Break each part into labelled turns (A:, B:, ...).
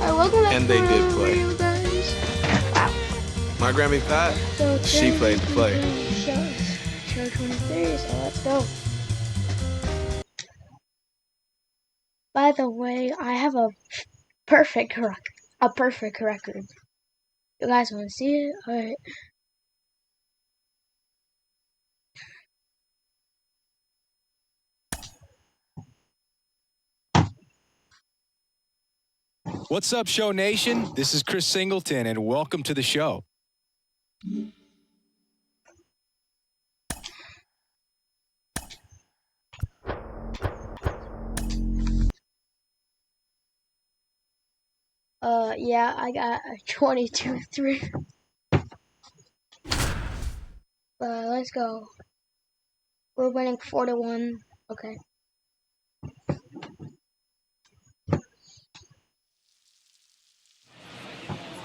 A: And they did play.
B: Wow.
A: My Grammy Pat, she played the play.
B: Show 23, so let's go. By the way, I have a perfect record. You guys want to see it? All right.
C: What's up, Show Nation? This is Chris Singleton, and welcome to the show.
B: Yeah, I got a 22-3. Let's go. We're winning 4-1. Okay.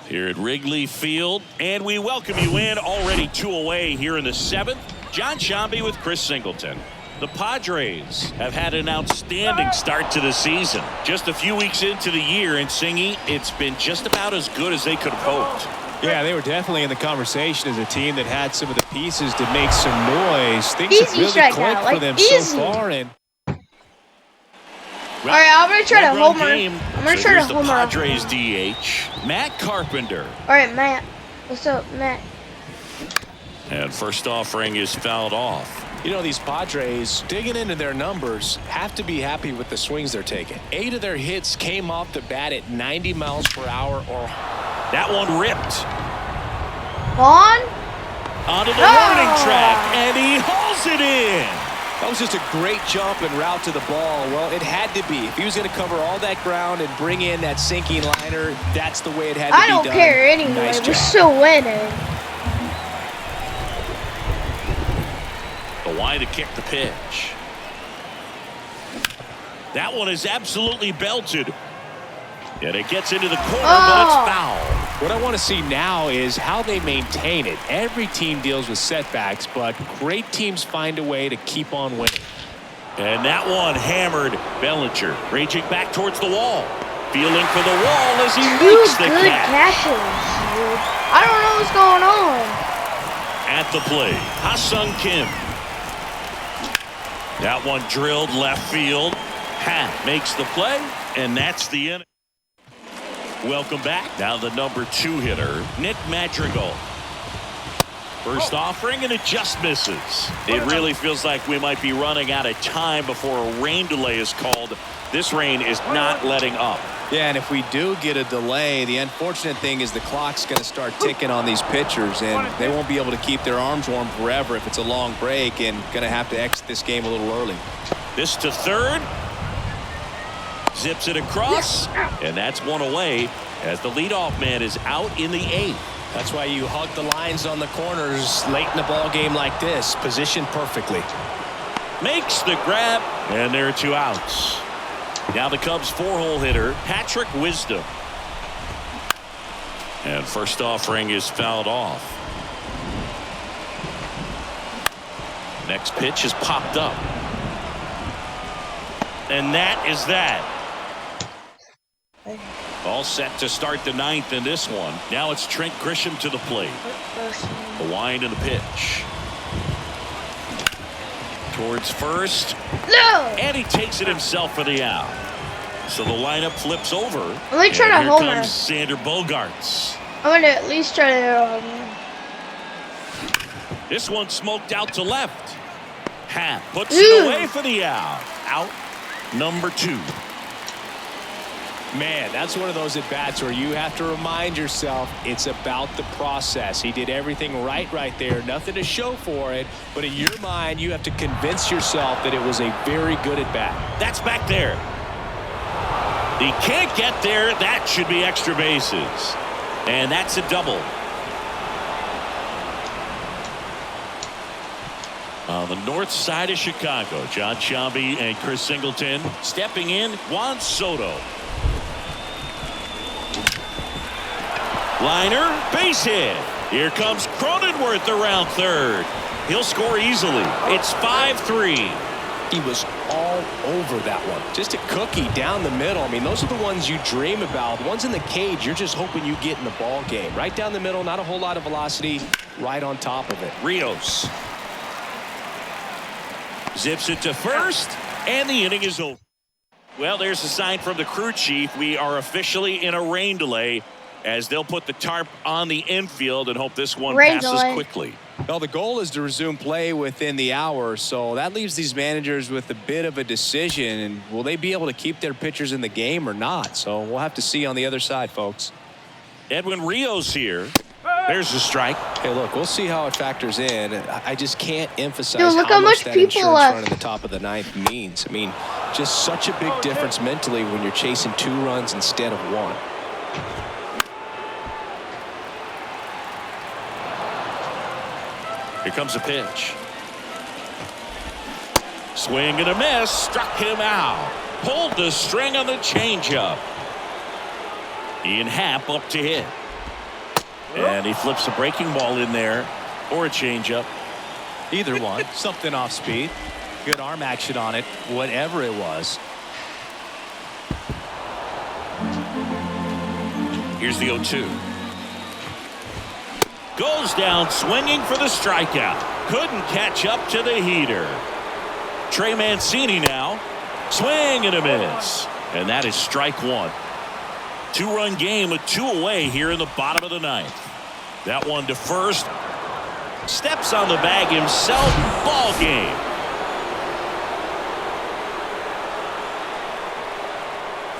D: Here at Wrigley Field, and we welcome you in. Already 2 away here in the 7th. John Shambi with Chris Singleton. The Padres have had an outstanding start to the season. Just a few weeks into the year, and Singy, it's been just about as good as they could have hoped.
C: Yeah, they were definitely in the conversation as a team that had some of the pieces to make some noise. Things
B: Easy
C: have really
B: strikeout,
C: clicked for them
B: easy.
C: so far. And
D: Well,
B: all right, I'm gonna try to homer.
D: Game.
B: I'm gonna
D: So
B: try to
D: here's the
B: homer.
D: Padres DH, Matt Carpenter.
B: All right, Matt. What's up, Matt?
D: And first offering is fouled off.
C: you know, these Padres, digging into their numbers, have to be happy with the swings they're taking. 8 of their hits came off the bat at 90 miles per hour or...
D: That one ripped.
B: On?
D: Onto the warning track, and he hauls it in.
C: That was just a great jump and route to the ball. Well, it had to be. If he was going to cover all that ground and bring in that sinking liner, that's the way it had to be done.
B: I don't care anyway.
C: Nice
B: We're
C: job.
B: still winning.
D: The wide to kick the pitch. That one is absolutely belted. And it gets into the corner, but it's foul.
C: What I want to see now is how they maintain it. Every team deals with setbacks, but great teams find a way to keep on winning.
D: And that one hammered. Bellinger raging back towards the wall. Feeling for the wall as he makes the
B: good
D: catch.
B: catches, dude. I don't know what's going on.
D: At the plate, Ha-Sung Kim. That one drilled left field. Makes the play, and that's the inning. Welcome back. Now the number 2 hitter, Nick Madrigal. First offering, and it just misses. It really feels like we might be running out of time before a rain delay is called. This rain is not letting up.
C: Yeah, and if we do get a delay, the unfortunate thing is the clock's going to start ticking on these pitchers, and they won't be able to keep their arms warm forever if it's a long break, and going to have to exit this game a little early.
D: This to third. Zips it across, and that's one away as the leadoff man is out in the 8th.
C: That's why you hug the lines on the corners late in the ball game like this, positioned perfectly.
D: Makes the grab, and there are 2 outs. Now the Cubs 4-hole hitter, Patrick Wisdom. And first offering is fouled off. Next pitch is popped up. And that is that. All set to start the 9th in this one. Now it's Trent Grisham to the plate. The wind and the pitch. Towards first.
B: No!
D: And he takes it himself for the out. So the lineup flips over.
B: I'm gonna try to
D: here
B: homer.
D: comes Sander Bogarts.
B: I'm gonna at least try to
D: This one smoked out to left. Puts
B: Ooh.
D: it away for the out. Out number 2.
C: Man, that's one of those at-bats where you have to remind yourself it's about the process. He did everything right there. Nothing to show for it. But in your mind, you have to convince yourself that it was a very good at-bat.
D: That's back there. He can't get there. That should be extra bases. And that's a double. On the north side of Chicago, John Shambi and Chris Singleton stepping in. Juan Soto. Liner, base hit. Here comes Cronenworth around third. He'll score easily. It's 5-3.
C: He was all over that one. Just a cookie down the middle. I mean, those are the ones you dream about. The ones in the cage, you're just hoping you get in the ball game. Right down the middle, not a whole lot of velocity, right on top of it.
D: Rios zips it to first, and the inning is over. Well, there's a sign from the crew chief. We are officially in a rain delay, as they'll put the tarp on the infield and hope this one passes quickly.
C: Well, the goal is to resume play within the hour, so that leaves these managers with a bit of a decision. And will they be able to keep their pitchers in the game or not? So we'll have to see on the other side, folks.
D: Edwin Rios here. There's the strike.
C: Hey, look, we'll see how it factors in. I just can't emphasize
B: how much
C: that
B: people
C: insurance
B: left
C: run in the top of the ninth means. I mean, just such a big difference mentally when you're chasing 2 runs instead of 1.
D: Here comes a pitch. Swing and a miss. Struck him out. Pulled the string on the changeup. Ian Happ up to hit. And he flips a breaking ball in there, or a changeup.
C: Either one. Something off speed. Good arm action on it, whatever it was.
D: Here's the 0-2. Goes down swinging for the strikeout. Couldn't catch up to the heater. Trey Mancini now. Swing and a miss. And that is strike 1. 2-run game with 2 away here in the bottom of the 9th. That one to first. Steps on the bag himself. Ball game.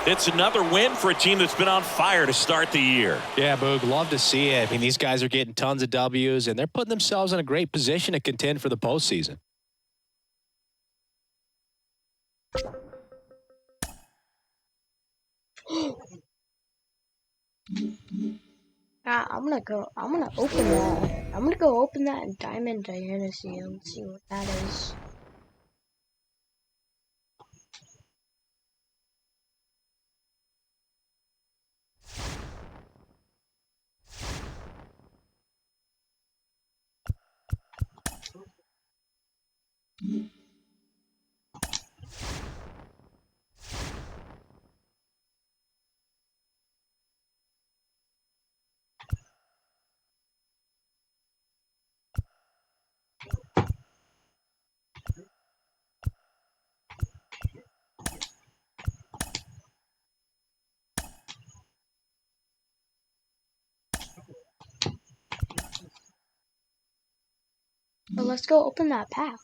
D: It's another win for a team that's been on fire to start the year.
C: Yeah, Boog, love to see it. I mean, these guys are getting tons of W's, and they're putting themselves in a great position to contend for the postseason.
B: I'm gonna go open that. I'm gonna go open that in Diamond Dynasty and see what that is. Well, let's go open that pack.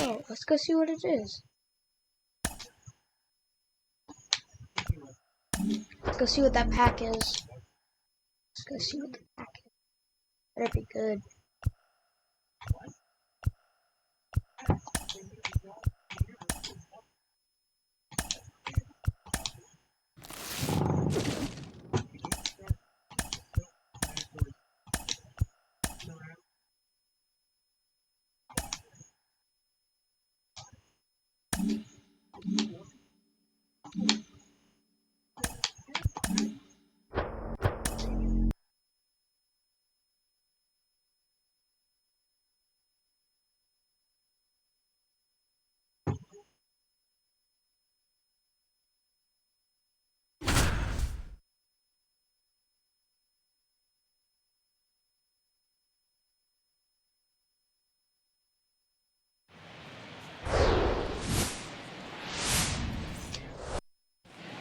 B: Oh, let's go see what it is. Let's go see what that pack is. Let's go see what the pack is. Better be good.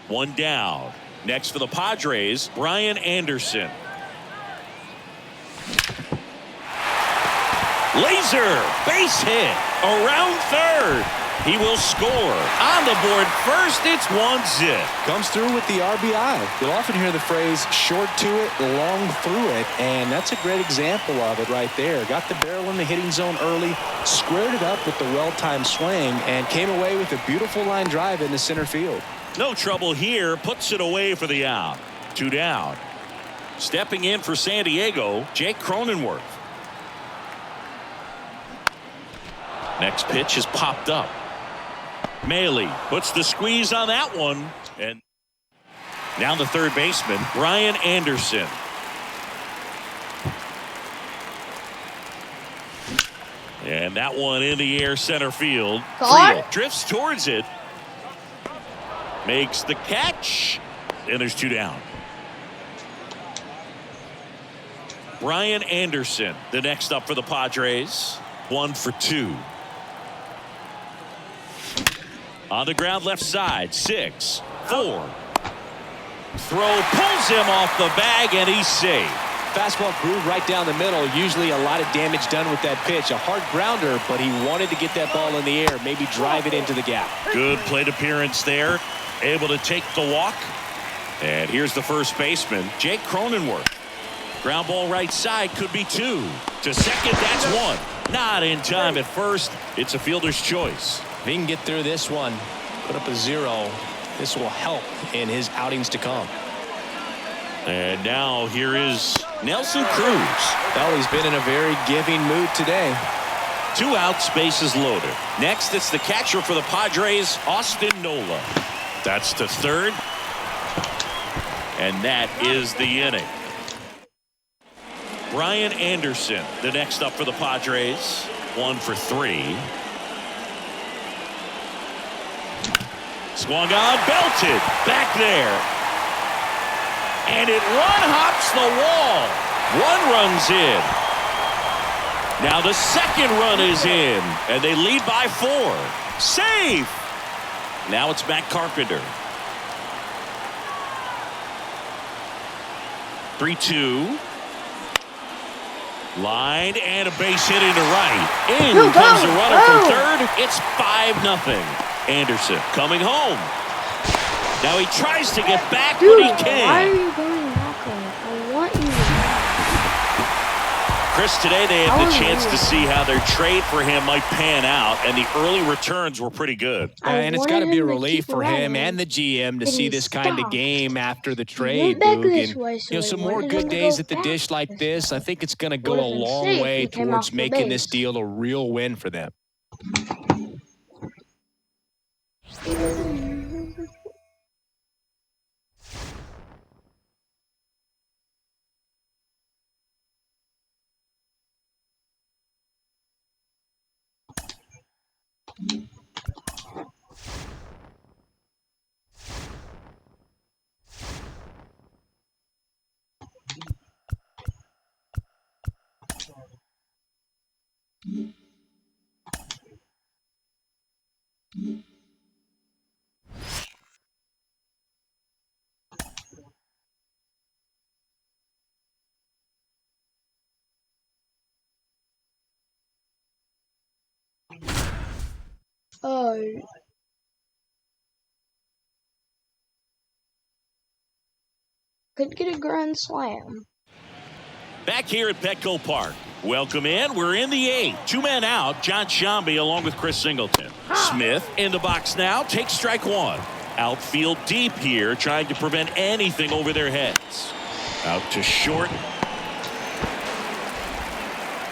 D: One down. Next for the Padres, Brian Anderson. Laser base hit around third. He will score. On the board first, it's 1-zip.
C: Comes through with the RBI. You'll often hear the phrase short to it, long through it, and that's a great example of it right there. Got the barrel in the hitting zone early, squared it up with the well-timed swing, and came away with a beautiful line drive into center field.
D: No trouble here. Puts it away for the out. 2 down. Stepping in for San Diego, Jake Cronenworth. Next pitch is popped up. Maile puts the squeeze on that one. And now the third baseman, Brian Anderson. And that one in the air center field. Drifts towards it. Makes the catch. And there's 2 down. Brian Anderson, the next up for the Padres. 1 for 2. On the ground left side. 6, 4. Throw pulls him off the bag, and he's safe.
C: Fastball groove right down the middle. Usually a lot of damage done with that pitch. A hard grounder, but he wanted to get that ball in the air. Maybe drive it into the gap.
D: Good plate appearance there. Able to take the walk. And here's the first baseman, Jake Cronenworth. Ground ball right side, could be 2. To second, that's 1. Not in time at first. It's a fielder's choice.
C: If he can get through this one, put up a 0, this will help in his outings to come.
D: And now here is Nelson Cruz.
C: Well, he's been in a very giving mood today.
D: 2 outs, bases loaded. Next, it's the catcher for the Padres, Austin Nola. That's to third. And that is the inning. Brian Anderson, the next up for the Padres. 1 for 3. Swung on, belted. Back there. And it one-hops the wall. 1 run's in. Now the second run is in. And they lead by 4. Safe. Now it's Matt Carpenter. 3-2. Line and a base hit into right. In comes the runner from third. It's 5-0. Anderson coming home. Now he tries to get back, but he can't.
B: Why are you going back on it? I want you to.
D: Chris, today they had the chance to see how their trade for him might pan out, and the early returns were pretty good.
C: And it's got to be a relief for him and the GM to see this kind of game after the trade, Boog. And, some more good days at the dish like this, I think it's going to go a long way towards making this deal a real win for them.
B: Oh. Could get a grand slam.
D: Back here at Petco Park. Welcome in. We're in the 8th. 2 men out. John Shambi along with Chris Singleton. Smith in the box now. Takes strike 1. Outfield deep here, trying to prevent anything over their heads. Out to short.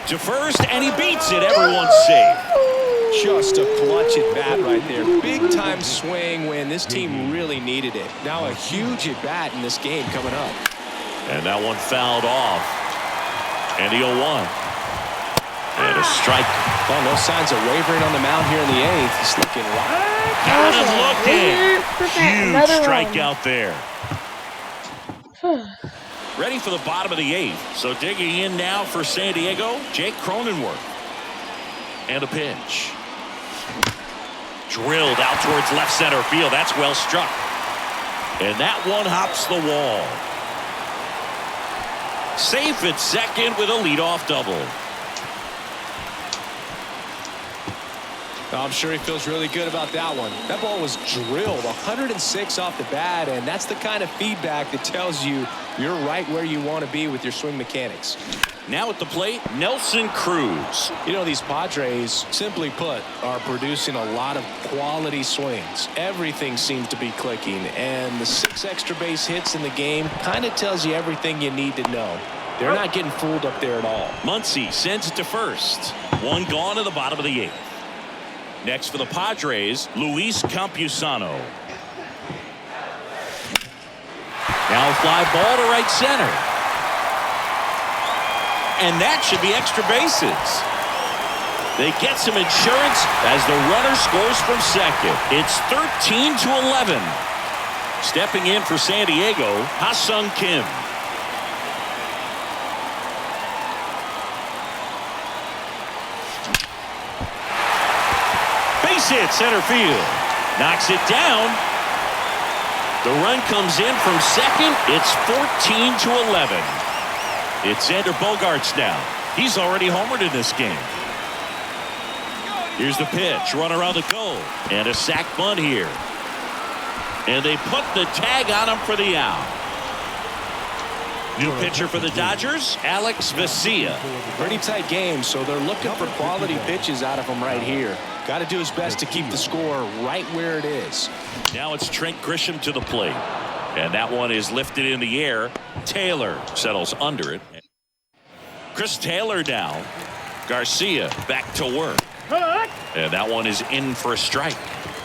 D: To first, and he beats it. Everyone's safe.
C: Just a clutch at bat right there. Big time swing when this team really needed it. Now a huge at bat in this game coming up.
D: And that one fouled off. And the 0-1. And a strike.
C: Oh, no signs of wavering on the mound here in the 8th. He's looking right.
D: Got him looking. Huge strikeout there. Ready for the bottom of the 8th. So digging in now for San Diego, Jake Cronenworth. And a pitch. Drilled out towards left center field. That's well struck. And that one hops the wall. Safe at second with a leadoff double.
C: I'm sure he feels really good about that one. That ball was drilled 106 off the bat, and that's the kind of feedback that tells you you're right where you want to be with your swing mechanics.
D: Now at the plate, Nelson Cruz.
C: You know, these Padres, simply put, are producing a lot of quality swings. Everything seems to be clicking, and the 6 extra base hits in the game kind of tells you everything you need to know. They're not getting fooled up there at all.
D: Muncy sends it to first. 1 gone in the bottom of the 8th. Next for the Padres, Luis Campusano. Now a fly ball to right center. And that should be extra bases. They get some insurance as the runner scores from second. It's 13-11. Stepping in for San Diego, Ha-Sung Kim. Base hit center field. Knocks it down. The run comes in from second. It's 14-11. It's Xander Bogaerts now. He's already homered in this game. Here's the pitch. Runner on the goal. And a sac bunt here. And they put the tag on him for the out. New pitcher for the Dodgers, Alex Vesia.
C: Pretty tight game, so they're looking for quality pitches out of him right here. Got to do his best to keep the score right where it is.
D: Now it's Trent Grisham to the plate. And that one is lifted in the air. Taylor settles under it. Chris Taylor now. Garcia back to work. And that one is in for a strike.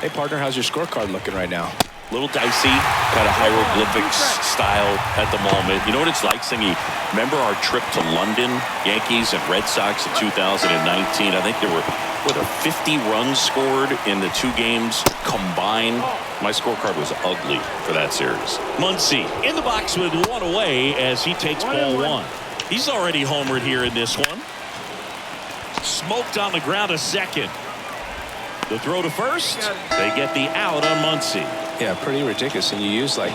C: Hey, partner, how's your scorecard looking right now?
D: Little dicey, kind of hieroglyphics style at the moment. You know what it's like, Singy? Remember our trip to London, Yankees and Red Sox in 2019? I think there were 50 runs scored in the 2 games combined. My scorecard was ugly for that series. Muncy in the box with 1 away as he takes ball 1. He's already homered here in this one. Smoked on the ground a second. The throw to first. They get the out on Muncy.
C: Yeah, pretty ridiculous. And you use like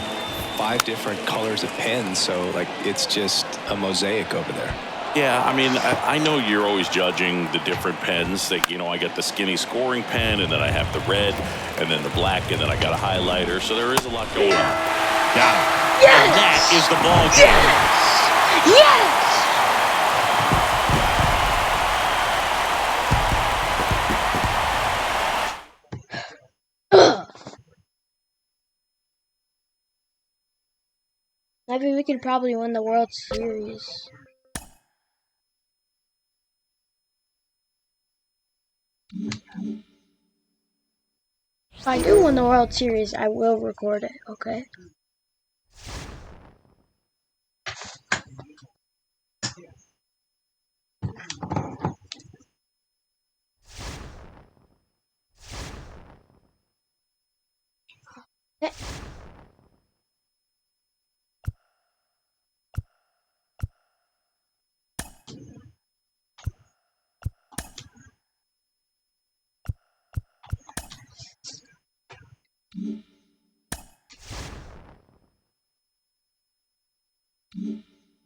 C: 5 different colors of pens, so like it's just a mosaic over there.
D: Yeah, I mean, I know you're always judging the different pens. That, you know, I got the skinny scoring pen, and then I have the red, and then the black, and then I got a highlighter. So there is a lot going on. Got it.
B: Yes!
D: And that is the ball game.
B: Yes! Maybe we could probably win the World Series. If I do win the World Series, I will record it, okay?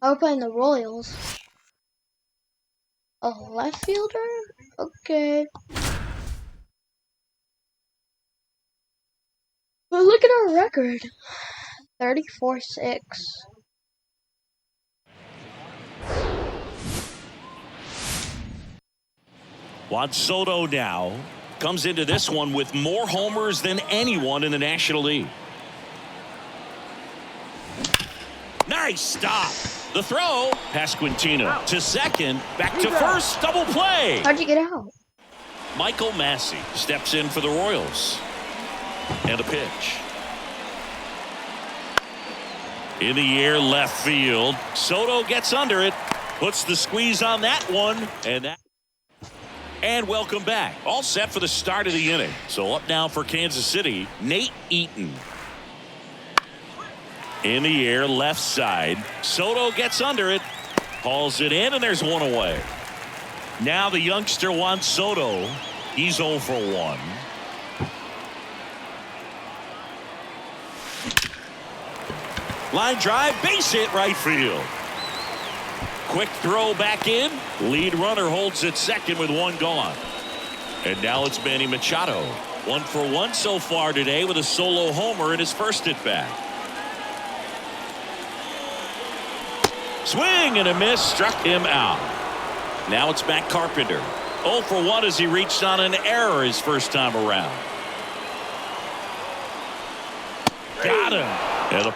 B: We're playing the Royals. A left fielder? Okay. But look at our record. 34-6.
D: Juan Soto now comes into this one with more homers than anyone in the National League. Nice stop. The throw, Pasquantino to second, back to first, double play.
B: How'd you get out?
D: Michael Massey steps in for the Royals. And a pitch. In the air, left field. Soto gets under it, puts the squeeze on that one, and welcome back. All set for the start of the inning. So up now for Kansas City, Nate Eaton. In the air, left side. Soto gets under it, hauls it in, and there's 1 away. Now the youngster Juan Soto. He's 0 for 1. Line drive, base hit, right field. Quick throw back in. Lead runner holds it second with 1 gone. And now it's Manny Machado. 1 for 1 so far today with a solo homer in his first at bat. Swing and a miss, struck him out. Now it's Matt Carpenter. 0 for 1 as he reached on an error his first time around. Got him. And a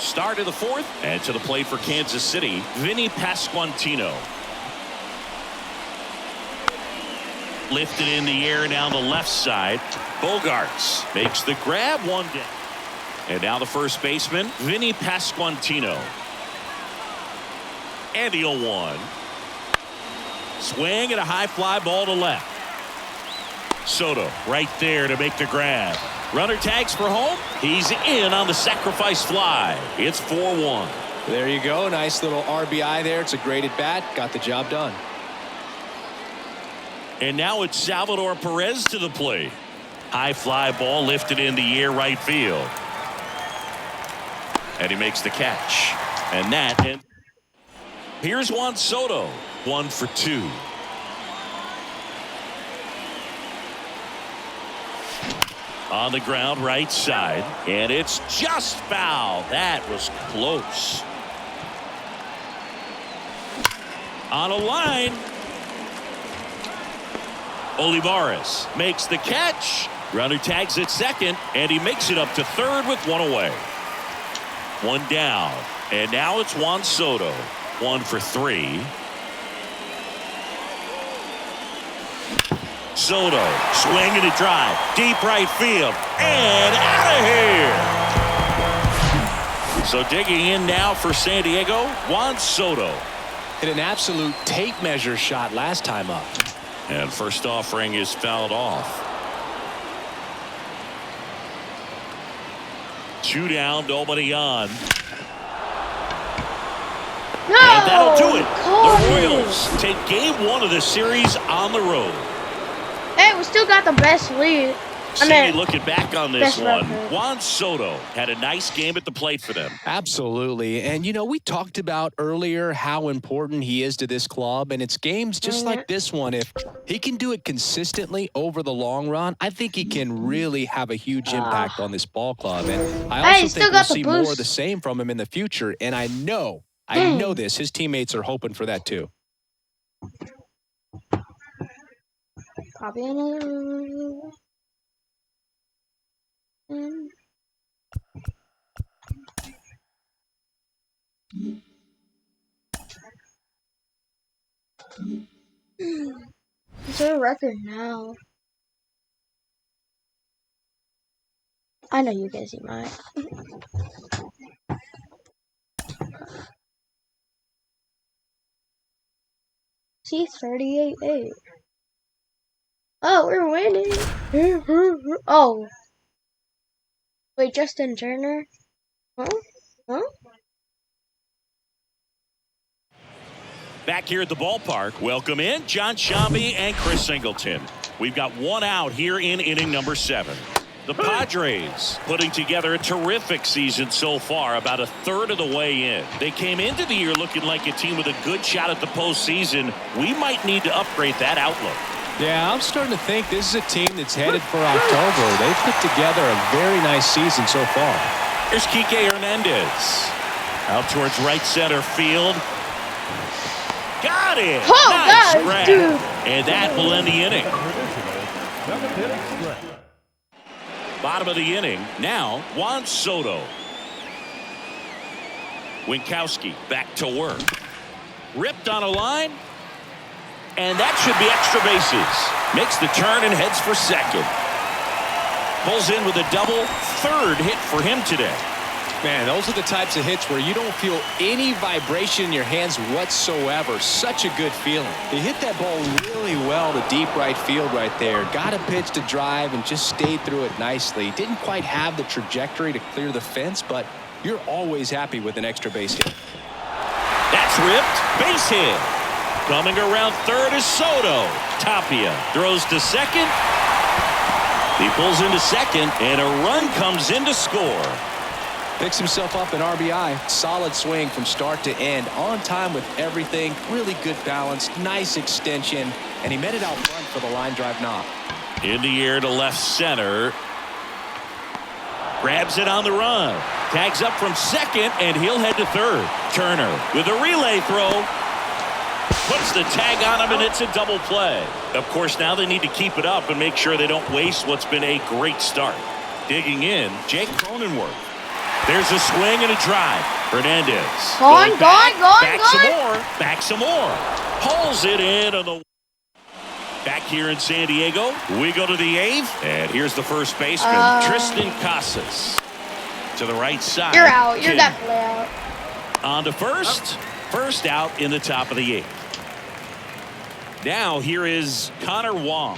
D: start of the 4th, and to the plate for Kansas City, Vinny Pasquantino. Lifted in the air down the left side. Bogaerts makes the grab, 1 down. And now the first baseman, Vinny Pasquantino. And the 0-1. Swing and a high fly ball to left. Soto right there to make the grab. Runner tags for home. He's in on the sacrifice fly. It's 4-1.
C: There you go. Nice little RBI there. It's a great at bat. Got the job done.
D: And now it's Salvador Perez to the plate. High fly ball lifted in the air right field. And he makes the catch. And that. And here's Juan Soto. 1 for 2. On the ground right side. And it's just foul. That was close. On a line. Olivares makes the catch. Runner tags at second. And he makes it up to third with one away. One down. And now it's Juan Soto. 1 for 3. Soto swinging a drive. Deep right field. And out of here. So digging in now for San Diego, Juan Soto.
C: Hit an absolute tape measure shot last time up.
D: And first offering is fouled off. 2 down, nobody on.
B: No!
D: And that'll do it.
B: Cole.
D: The Royals take game 1 of the series on the road.
B: Hey, we still got the best lead.
D: Sandy looking back on this one.
B: record.
D: Juan Soto had a nice game at the plate for them.
C: Absolutely. And, you know, we talked about earlier how important he is to this club. And it's games just like this one. If he can do it consistently over the long run, I think he can really have a huge impact on this ball club. And I also think we'll see more of the same from him in the future. And I know this. His teammates are hoping for that, too.
B: Probably another. What's our record now? I know you guys eat mine. See, 38-8. Oh, we're winning. Oh. Wait, Justin Turner? Huh?
D: Back here at the ballpark, welcome in John Shambi and Chris Singleton. We've got one out here in inning number 7. The Padres putting together a terrific season so far, about a third of the way in. They came into the year looking like a team with a good shot at the postseason. We might need to upgrade that outlook.
C: Yeah, I'm starting to think this is a team that's headed for October. They've put together a very nice season so far.
D: Here's Kike Hernandez. Out towards right center field. Got it!
B: Oh,
D: nice
B: God,
D: grab.
B: dude.
D: And that will end the inning. Bottom of the inning. Now, Juan Soto. Winkowski back to work. Ripped on a line. And that should be extra bases. Makes the turn and heads for second. Pulls in with a double. Third hit for him today.
C: Man, those are the types of hits where you don't feel any vibration in your hands whatsoever. Such a good feeling. He hit that ball really well to deep right field right there. Got a pitch to drive and just stayed through it nicely. Didn't quite have the trajectory to clear the fence, but you're always happy with an extra base hit.
D: That's ripped. Base hit. Coming around third is Soto. Tapia throws to second. He pulls into second, and a run comes in to score.
C: Picks himself up an RBI. Solid swing from start to end. On time with everything. Really good balance. Nice extension. And he met it out front for the line drive knock.
D: In the air to left center. Grabs it on the run. Tags up from second, and he'll head to third. Turner with a relay throw. Puts the tag on him, and it's a double play. Of course, now they need to keep it up and make sure they don't waste what's been a great start. Digging in, Jake Cronenworth. There's a swing and a drive. Hernandez.
B: Gone.
D: Back some more. Pulls it in on the. Back here in San Diego, we go to the 8th, and here's the first baseman, Tristan Casas. To the right side.
B: You're out. You're definitely out.
D: On to first. First out in the top of the 8th. Now here is Connor Wong.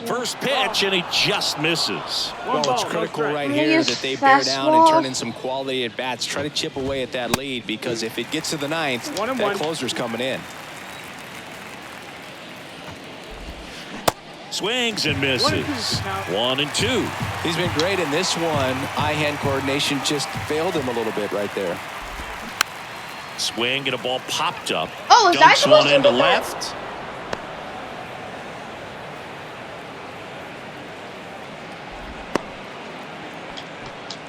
D: First pitch, and he just misses.
C: Well, it's critical right
B: Maybe
C: here
B: his
C: that they bear down and
B: fastball.
C: turn in some quality at bats. Try to chip away at that lead, because if it gets to the ninth, that closer's coming in.
D: Swings and misses. 1-2.
C: He's been great in this one. Eye-hand coordination just failed him a little bit right there.
D: Swing and a ball popped up.
B: Oh, is that
D: Dumps
B: supposed
D: one
B: to
D: into
B: be that?
D: left.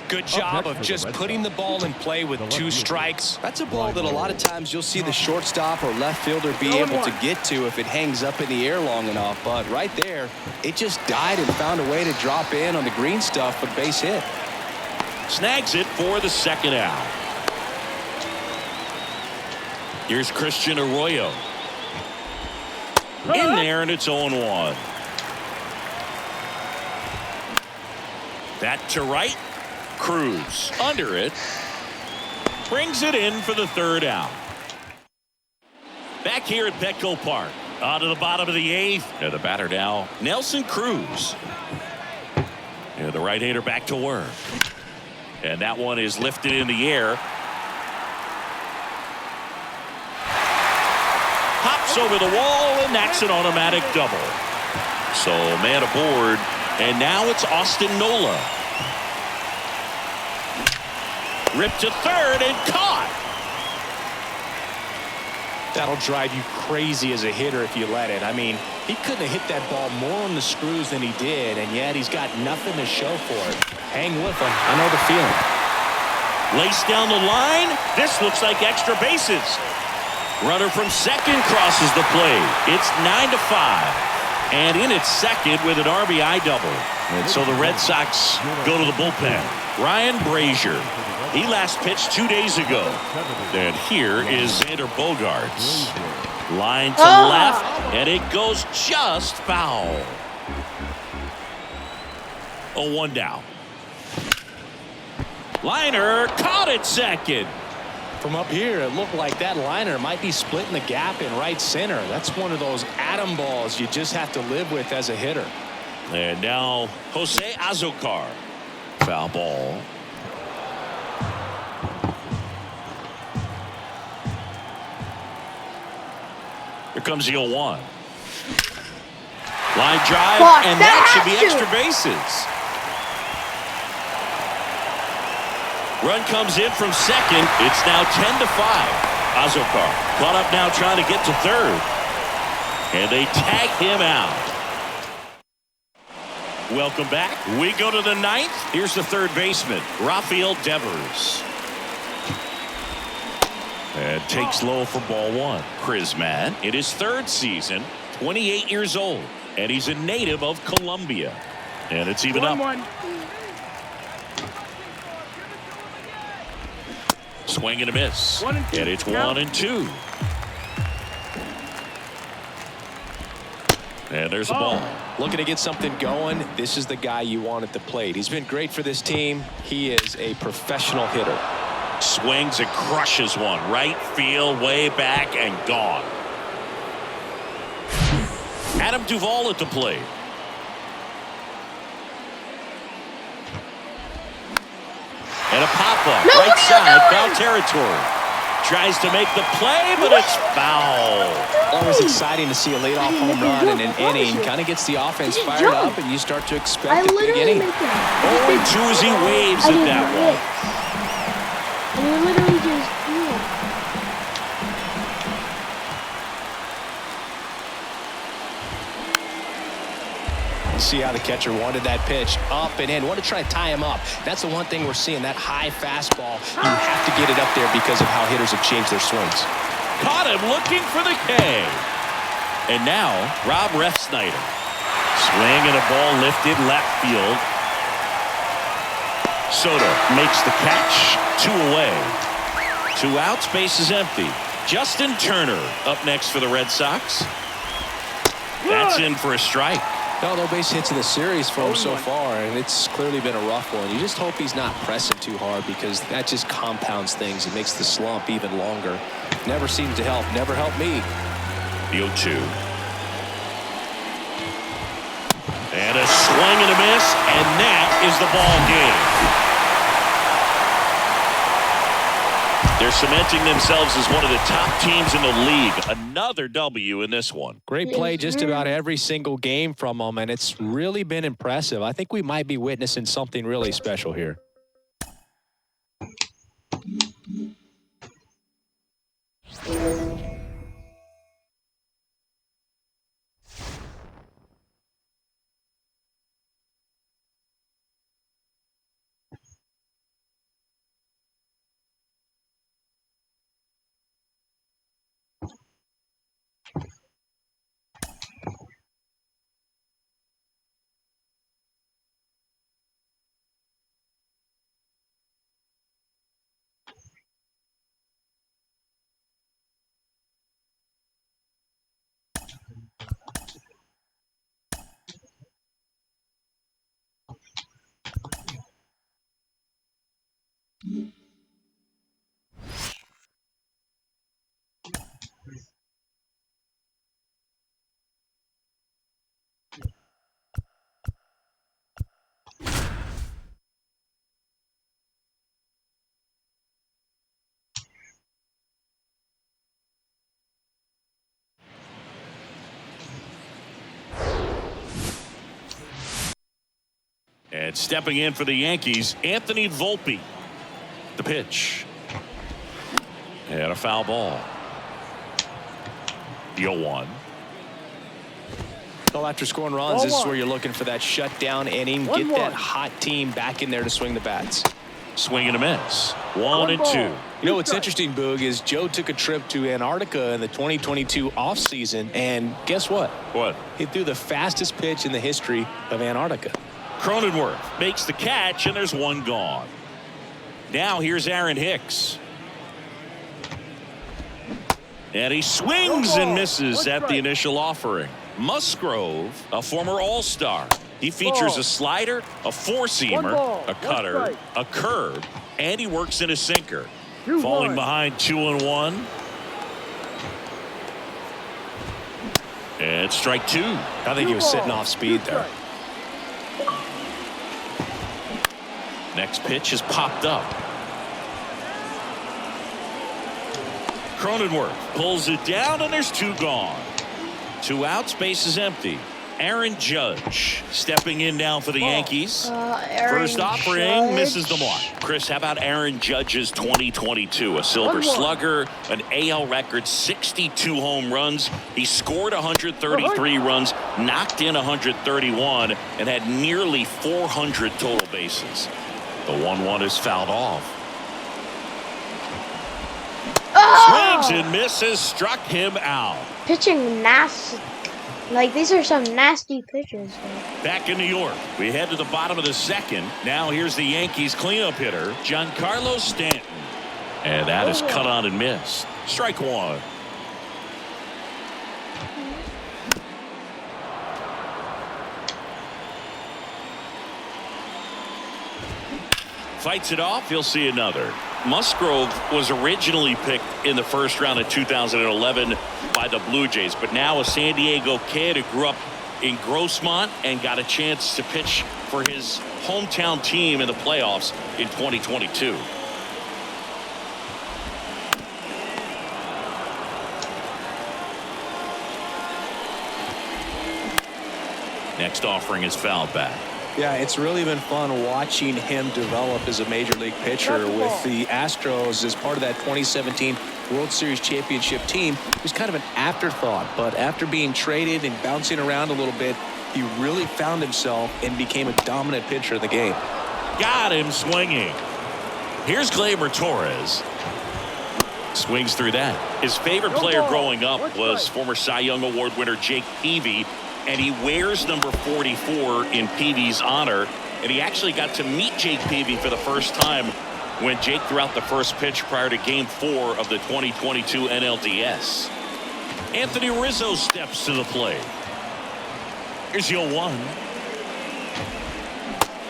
C: Good job of just putting the ball in play with 2 strikes. That's a ball that a lot of times you'll see the shortstop or left fielder be able to get to if it hangs up in the air long enough. But right there, it just died and found a way to drop in on the green stuff for base hit.
D: Snags it for the second out. Here's Christian Arroyo. In there, and it's 0-1. That to right. Cruz under it. Brings it in for the third out. Back here at Petco Park. On to the bottom of the 8th. And the batter now, Nelson Cruz. And the right-hander back to work. And that one is lifted in the air. Hops over the wall, and that's an automatic double. So man aboard, and now it's Austin Nola. Ripped to third and caught.
C: That'll drive you crazy as a hitter if you let it. I mean, he couldn't have hit that ball more on the screws than he did, and yet he's got nothing to show for it. Hang with him. I know the feeling.
D: Laced down the line. This looks like extra bases. Runner from second crosses the plate. It's 9-5. And in at second with an RBI double. And so the Red Sox go to the bullpen. Ryan Brazier. He last pitched 2 days ago. And here is Xander Bogaerts. Line to left, and it goes just foul. 0-1 down. Liner caught at second.
C: From up here, it looked like that liner might be splitting the gap in right center. That's one of those atom balls you just have to live with as a hitter.
D: And now Jose Azocar. Foul ball. Here comes the 0-1. Line drive, and that should be extra bases. Run comes in from second. It's now 10-5. Azocar caught up now trying to get to third. And they tag him out. Welcome back. We go to the 9th. Here's the third baseman, Rafael Devers. And takes low for ball 1. Crisman in his 3rd season, 28 years old. And he's a native of Colombia. And it's even up. Swing and a miss. And it's 1-2. And there's a ball.
C: Looking to get something going. This is the guy you want at the plate. He's been great for this team. He is a professional hitter.
D: Swings and crushes one. Right field, way back, and gone. Adam Duvall at the plate. And a pop-up. Right side, foul territory. Tries to make the play, but it's foul.
C: Always exciting to see a leadoff home run in an inning. Kind of gets the offense fired up, and you start to expect a big inning.
D: 0-2 as he waves at that one.
B: And you literally just do it.
C: See how the catcher wanted that pitch up and in. Want to try to tie him up. That's the one thing we're seeing, that high fastball. You have to get it up there because of how hitters have changed their swings.
D: Caught him looking for the K. And now Rob Refsnyder. Swing and a ball lifted left field. Soto makes the catch. 2 away. 2 outs, base is empty. Justin Turner up next for the Red Sox. That's in for a strike.
C: No base hits in the series for him so far, and it's clearly been a rough one. You just hope he's not pressing too hard, because that just compounds things. It makes the slump even longer. Never seems to help. Never helped me.
D: The 0-2. Swing and a miss, and that is the ball game. They're cementing themselves as one of the top teams in the league. Another W in this one.
C: Great play just about every single game from them, and it's really been impressive. I think we might be witnessing something really special here.
D: And stepping in for the Yankees, Anthony Volpe. The pitch. And a foul ball. 0-1.
C: So after scoring runs, this is where you're looking for that shutdown inning. Get that hot team back in there to swing the bats.
D: Swing and a miss. 1-2.
C: You know what's interesting, Boog, is Joe took a trip to Antarctica in the 2022 offseason, and guess what?
D: What?
C: He threw the fastest pitch in the history of Antarctica.
D: Cronenworth makes the catch, and there's one gone. Now here's Aaron Hicks. And he swings and misses at the initial offering. Musgrove, a former All-Star. He features a slider, a four-seamer, a cutter, a curve, and he works in a sinker. Falling behind 2-1. And strike two.
C: I think he was sitting off speed there.
D: Next pitch is popped up. Cronenworth pulls it down, and there's two gone. 2 outs, base is empty. Aaron Judge stepping in now for the Yankees. First offering misses the mark. Chris, how about Aaron Judge's 2022? A Silver Slugger, an AL record 62 home runs. He scored 133 runs, knocked in 131, and had nearly 400 total bases. The 1-1 is fouled off. Swings and misses, struck him out.
B: Pitching nasty. Like, these are some nasty pitches.
D: Back in New York, we head to the bottom of the second. Now here's the Yankees cleanup hitter, Giancarlo Stanton. And that is cut on and missed. Strike one. Fights it off, you'll see another. Musgrove was originally picked in the first round of 2011 by the Blue Jays, but now a San Diego kid who grew up in Grossmont and got a chance to pitch for his hometown team in the playoffs in 2022. Next offering is fouled back.
C: Yeah, it's really been fun watching him develop as a major league pitcher with the Astros as part of that 2017 World Series championship team. He was kind of an afterthought, but after being traded and bouncing around a little bit, he really found himself and became a dominant pitcher in the game.
D: Got him swinging. Here's Gleyber Torres. Swings through that. His favorite player growing up was former Cy Young Award winner Jake Peavy, and he wears number 44 in Peavy's honor. And he actually got to meet Jake Peavy for the first time when Jake threw out the first pitch prior to Game 4 of the 2022 NLDS. Anthony Rizzo steps to the plate. Here's 0-1.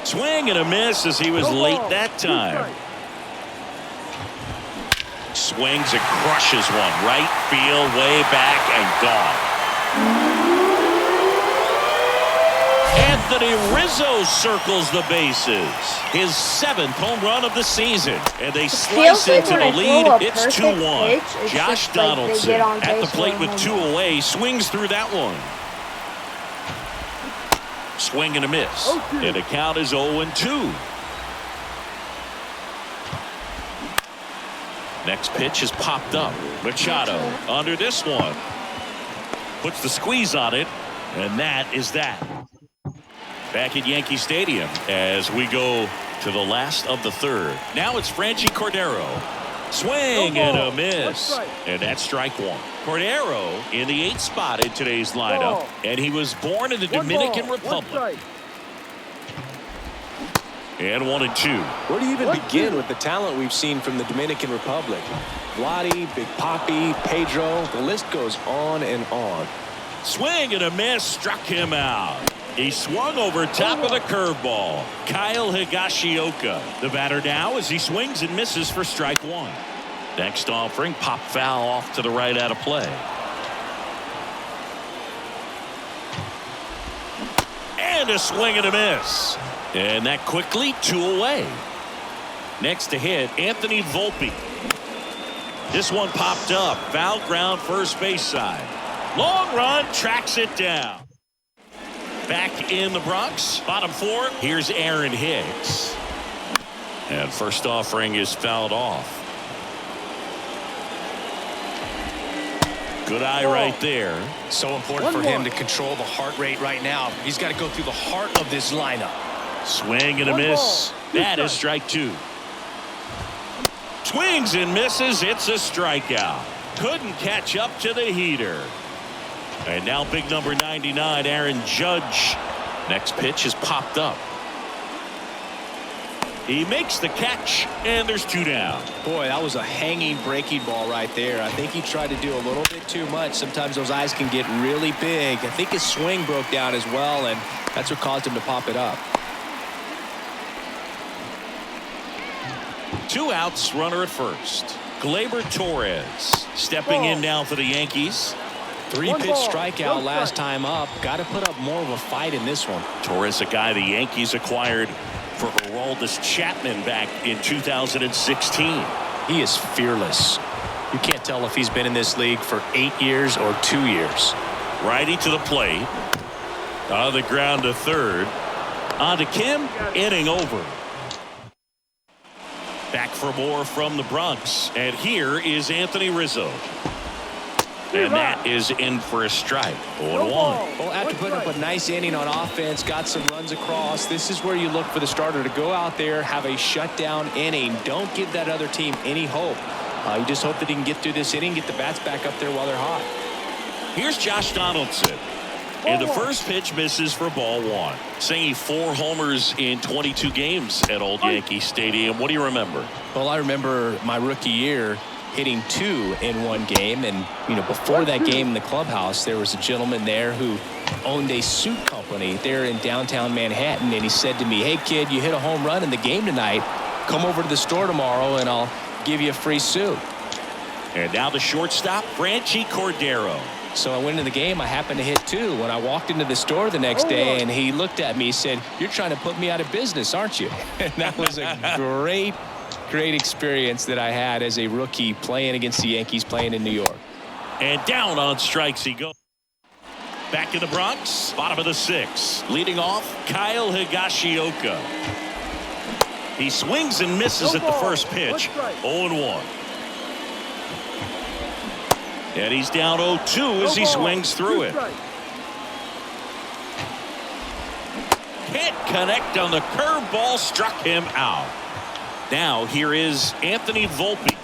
D: Swing and a miss as he was late that time. Swings and crushes one. Right field, way back, and gone. Anthony Rizzo circles the bases. His 7th home run of the season. And they slice into the lead. It's 2-1. Josh Donaldson at the plate with 2 away. Swings through that one. Swing and a miss. And the count is 0-2. Next pitch is popped up. Machado under this one. Puts the squeeze on it. And that is that. Back at Yankee Stadium as we go to the last of the 3rd. Now it's Franchy Cordero. Swing and a miss. And that's strike 1. Cordero in the 8th spot in today's lineup. And he was born in the Dominican Republic. And 1-2.
C: Where do you even begin with the talent we've seen from the Dominican Republic? Vladdy, Big Papi, Pedro, the list goes on and on.
D: Swing and a miss, struck him out. He swung over top of the curveball. Kyle Higashioka, the batter now as he swings and misses for strike 1. Next offering, pop foul off to the right out of play. And a swing and a miss. And that quickly 2 away. Next to hit, Anthony Volpe. This one popped up. Foul ground first base side. Long run, tracks it down. Back in the Bronx, bottom 4. Here's Aaron Hicks. And first offering is fouled off. Good eye right there.
C: So important for him to control the heart rate right now. He's got to go through the heart of this lineup.
D: Swing and a miss. That is strike 2. Swings and misses. It's a strikeout. Couldn't catch up to the heater. And now big number 99, Aaron Judge. Next pitch is popped up. He makes the catch, and there's 2 down.
C: Boy, that was a hanging breaking ball right there. I think he tried to do a little bit too much. Sometimes those eyes can get really big. I think his swing broke down as well, and that's what caused him to pop it up.
D: 2 outs, runner at first. Gleyber Torres stepping in now for the Yankees.
C: 3-pitch strikeout last time up. Got to put up more of a fight in this one.
D: Torres, a guy the Yankees acquired for Aroldis Chapman back in 2016.
C: He is fearless. You can't tell if he's been in this league for 8 years or 2 years.
D: Righty to the plate. On the ground to third. On to Kim. Inning over. Back for more from the Bronx. And here is Anthony Rizzo. And that is in for a strike. 0-1.
C: Well, after putting up a nice inning on offense, got some runs across, this is where you look for the starter to go out there, have a shutdown inning. Don't give that other team any hope. You just hope that he can get through this inning, get the bats back up there while they're hot.
D: Here's Josh Donaldson. And the first pitch misses for ball 1. Singing 4 homers in 22 games at Old Yankee Stadium. What do you remember?
C: Well, I remember my rookie year hitting 2 in one game, and before that game in the clubhouse there was a gentleman there who owned a suit company there in downtown Manhattan, and he said to me, "Hey kid, you hit a home run in the game tonight, come over to the store tomorrow and I'll give you a free suit."
D: And now the shortstop, Franchy Cordero.
C: So I went into the game. I happened to hit 2 when I walked into the store the next day, and he looked at me, he said, "You're trying to put me out of business, aren't you?" And that was a great experience that I had as a rookie playing against the Yankees, playing in New York.
D: And down on strikes he goes. Back in the Bronx, bottom of the 6th. Leading off, Kyle Higashioka. He swings and misses at the first pitch. 0-1. And he's down 0-2 as he swings through it. Can't connect on the curveball, struck him out. Now here is Anthony Volpe.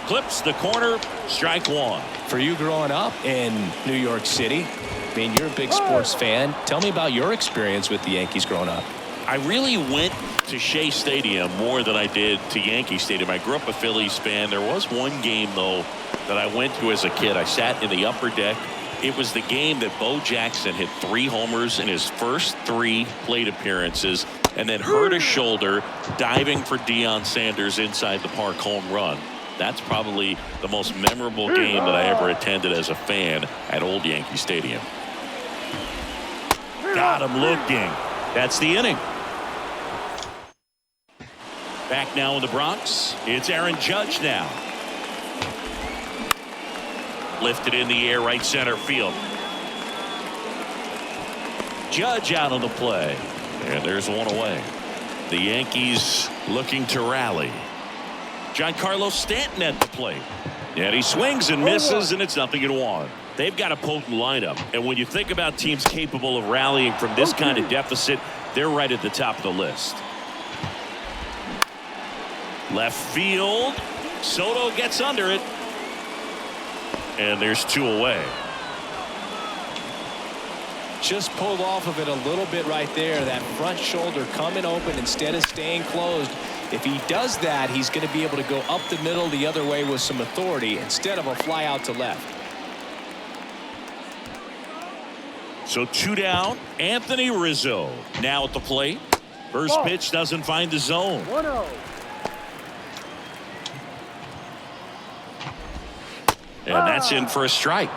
D: Clips the corner, strike 1.
C: For you growing up in New York City, I mean, you're a big sports fan. Tell me about your experience with the Yankees growing up.
D: I really went to Shea Stadium more than I did to Yankee Stadium. I grew up a Phillies fan. There was one game, though, that I went to as a kid. I sat in the upper deck. It was the game that Bo Jackson hit 3 homers in his first 3 plate appearances and then hurt a shoulder diving for Deion Sanders inside the park home run. That's probably the most memorable game that I ever attended as a fan at Old Yankee Stadium. Got him looking. That's the inning. Back now in the Bronx, it's Aaron Judge now. Lifted in the air, right center field. Judge out on the play. And there's one away. The Yankees looking to rally. Giancarlo Stanton at the plate. And he swings and misses, and it's 0-1. They've got a potent lineup. And when you think about teams capable of rallying from this kind of deficit, they're right at the top of the list. Left field. Soto gets under it. And there's 2 away.
C: Just pulled off of it a little bit right there. That front shoulder coming open instead of staying closed. If he does that, he's going to be able to go up the middle the other way with some authority instead of a fly out to left.
D: So 2 down. Anthony Rizzo now at the plate. First pitch doesn't find the zone.
E: 1-0.
D: And that's in for a strike.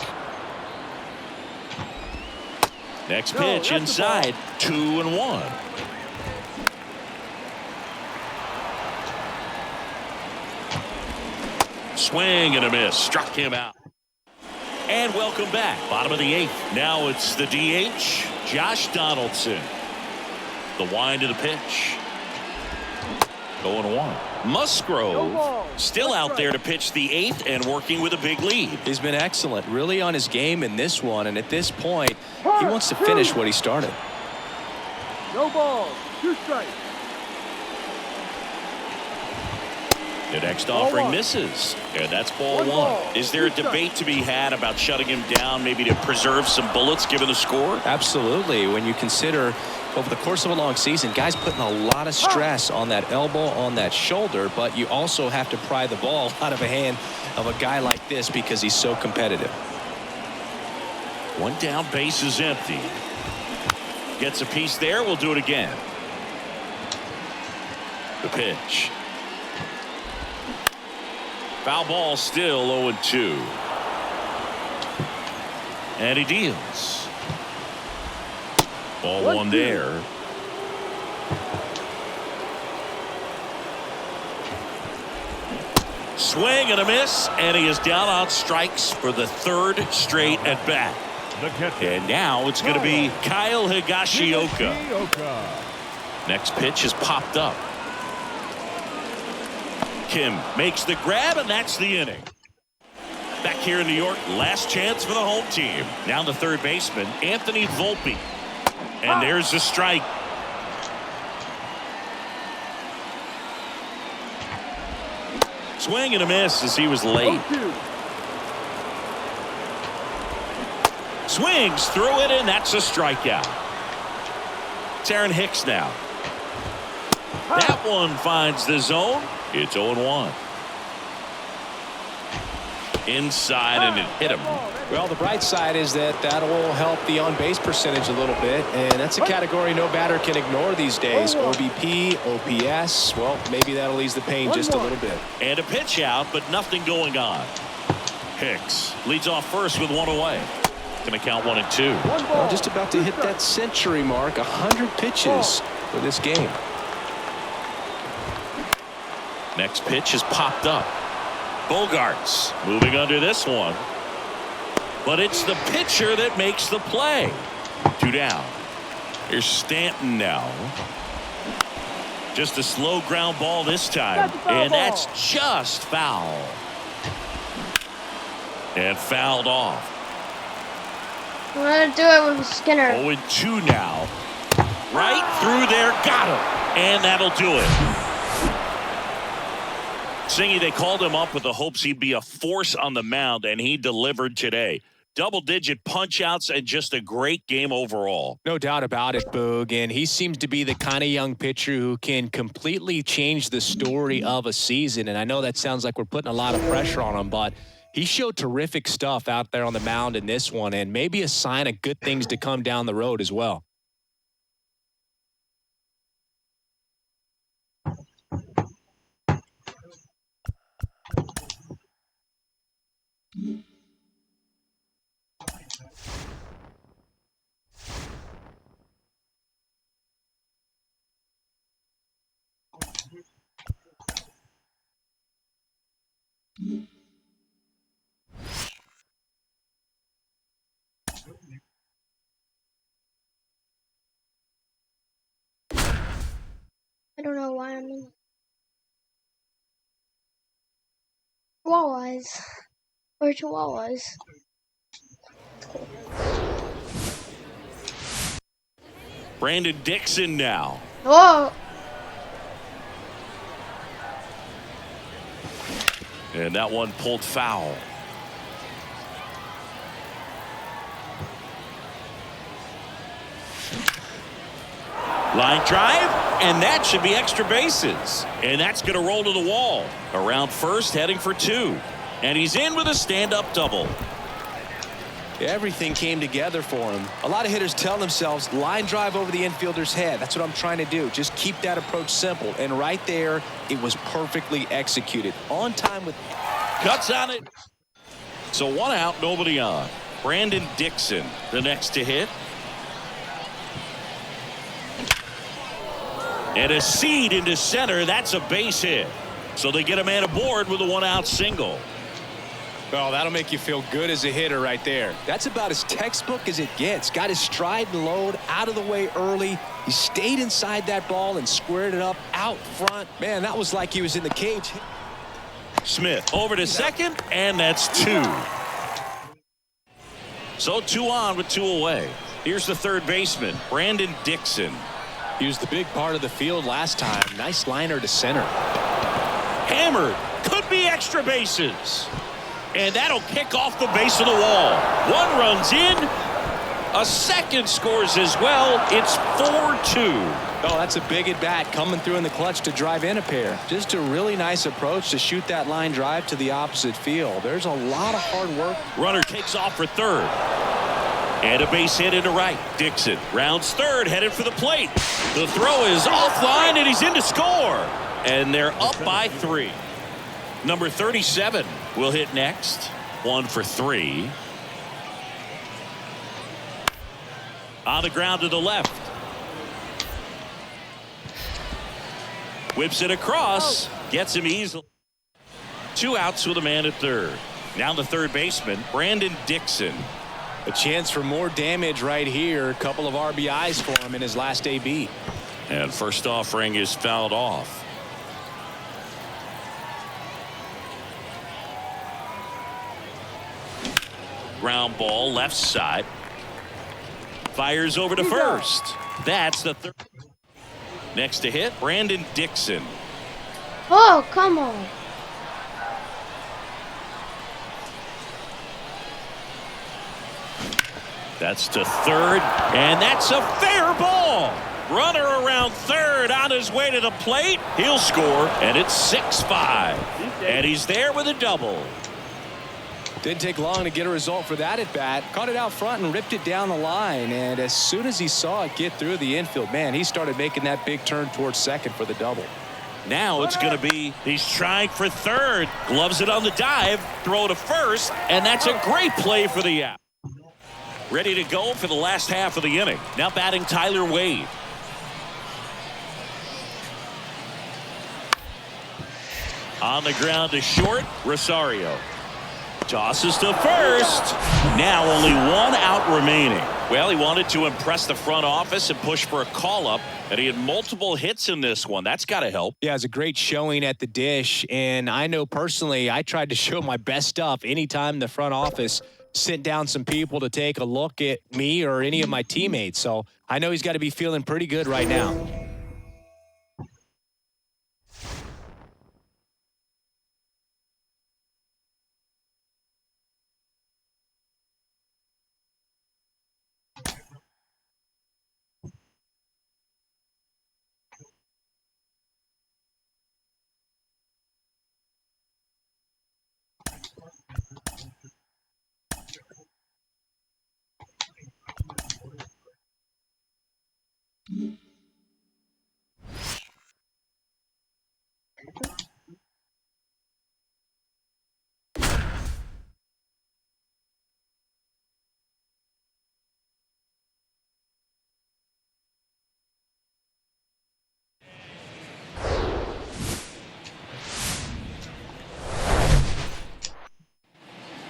D: Next pitch inside. 2-1. Swing and a miss. Struck him out. And welcome back. Bottom of the 8th. Now it's the DH, Josh Donaldson. The wind of the pitch. 0-1. Musgrove still out there to pitch the 8th and working with a big lead.
C: He's been excellent, really on his game in this one, and at this point he wants to finish what he started.
E: No balls, 2 strikes.
D: The next offering misses, and that's ball 1. Is there a debate to be had about shutting him down, maybe to preserve some bullets given the score?
C: Absolutely. When you consider over the course of a long season, guys putting a lot of stress on that elbow, on that shoulder, but you also have to pry the ball out of a hand of a guy like this because he's so competitive.
D: 1 down, base is empty. Gets a piece there. We'll do it again. The pitch. Foul ball, still 0-2. And he deals. Ball 1 there. Swing and a miss, and he is down on strikes for the 3rd straight at bat. And now it's going to be Kyle Higashioka. Next pitch is popped up. Kim makes the grab, and that's the inning. Back here in New York, last chance for the home team. Now the third baseman, Anthony Volpe. And there's the strike. Swing and a miss as he was late. Swings through it, and that's a strikeout. It's Aaron Hicks now. That one finds the zone. It's 0-1. Inside, and it hit him.
C: Well, the bright side is that will help the on-base percentage a little bit, and that's a category no batter can ignore these days. OBP, OPS, well, maybe that'll ease the pain just a little bit.
D: And a pitch out, but nothing going on. Hicks leads off first with 1 away. Going to count 1 and 2.
C: Well, just about to hit that century mark, 100 pitches for this game.
D: Next pitch is popped up. Bogarts moving under this one. But it's the pitcher that makes the play. 2 down. Here's Stanton now. Just a slow ground ball this time. And that's just foul. And fouled off.
B: I'm going to do it with Skinner.
D: 0-2 now. Right through there. Got him. And that'll do it. Singy, they called him up with the hopes he'd be a force on the mound, and he delivered today. Double-digit punch-outs and just a great game overall.
C: No doubt about it, Boog, and he seems to be the kind of young pitcher who can completely change the story of a season, and I know that sounds like we're putting a lot of pressure on him, but he showed terrific stuff out there on the mound in this one, and maybe a sign of good things to come down the road as well.
B: I don't know why I'm in Chihuahuas. Or Chihuahuas.
D: Brandon Dixon now.
B: Oh!
D: And that one pulled foul. Line drive, and that should be extra bases. And that's going to roll to the wall. Around first, heading for 2. And he's in with a stand-up double.
C: Everything came together for him. A lot of hitters tell themselves, line drive over the infielder's head. That's what I'm trying to do. Just keep that approach simple. And right there, it was perfectly executed. On time with...
D: Cuts on it. So 1 out, nobody on. Brandon Dixon, the next to hit. And a seed into center. That's a base hit. So they get a man aboard with a 1-out single.
C: Well, that'll make you feel good as a hitter right there. That's about as textbook as it gets. Got his stride and load out of the way early. He stayed inside that ball and squared it up out front. Man, that was like he was in the cage.
D: Smith over to second, and that's 2. So 2 on with 2 away. Here's the third baseman, Brandon Dixon.
C: He was the big part of the field last time. Nice liner to center.
D: Hammered. Could be extra bases. And that'll kick off the base of the wall. 1 runs in. A second scores as well. It's 4-2.
C: Oh, that's a big at bat coming through in the clutch to drive in a pair. Just a really nice approach to shoot that line drive to the opposite field. There's a lot of hard work.
D: Runner takes off for third. And a base hit into right. Dixon rounds third, headed for the plate. The throw is offline, and he's in to score. And they're up by 3. Number 37 will hit next. 1 for 3. On the ground to the left. Whips it across. Gets him easily. 2 outs with a man at third. Now the third baseman, Brandon Dixon.
C: A chance for more damage right here. A couple of RBIs for him in his last AB.
D: And first offering is fouled off. Ground ball left side. Fires over to first. That's the third. Next to hit, Brandon Dixon.
B: Oh, come on.
D: That's to third, and that's a fair ball. Runner around third on his way to the plate. He'll score, and it's 6-5. And he's there with a double.
C: Didn't take long to get a result for that at bat. Caught it out front and ripped it down the line. And as soon as he saw it get through the infield, man, he started making that big turn towards second for the double.
D: Now it's going to be, he's trying for third. Gloves it on the dive. Throw to first, and that's a great play for the out. Ready to go for the last half of the inning. Now batting Tyler Wade. On the ground to short, Rosario. Tosses to first. Now only 1 out remaining. Well, he wanted to impress the front office and push for a call-up, and he had multiple hits in this one. That's got to help.
C: Yeah, it was a great showing at the dish, and I know personally I tried to show my best stuff anytime the front office sent down some people to take a look at me or any of my teammates. So I know he's got to be feeling pretty good right now.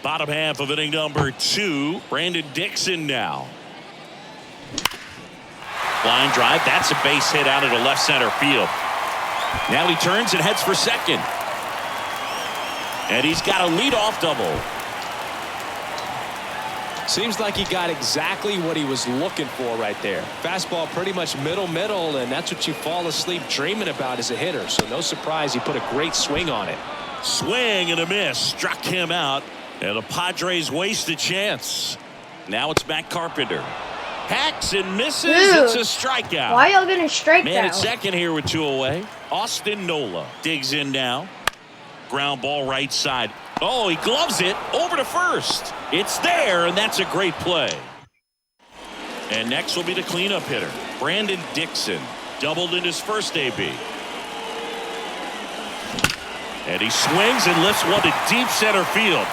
D: Bottom half of inning number 2. Brandon Dixon now. Line drive. That's a base hit out into left center field. Now he turns and heads for second. And he's got a leadoff double.
C: Seems like he got exactly what he was looking for right there. Fastball pretty much middle, and that's what you fall asleep dreaming about as a hitter. So no surprise he put a great swing on it.
D: Swing and a miss. Struck him out. And the Padres waste a chance. Now it's Matt Carpenter. Hacks and misses.
B: Dude,
D: it's a strikeout.
B: Why y'all getting strike
D: Man
B: out?
D: at second here with 2 away. Austin Nola digs in now. Ground ball right side. Oh, he gloves it over to first. It's there, and that's a great play. And next will be the cleanup hitter, Brandon Dixon. Doubled in his first AB. And he swings and lifts one to deep center field.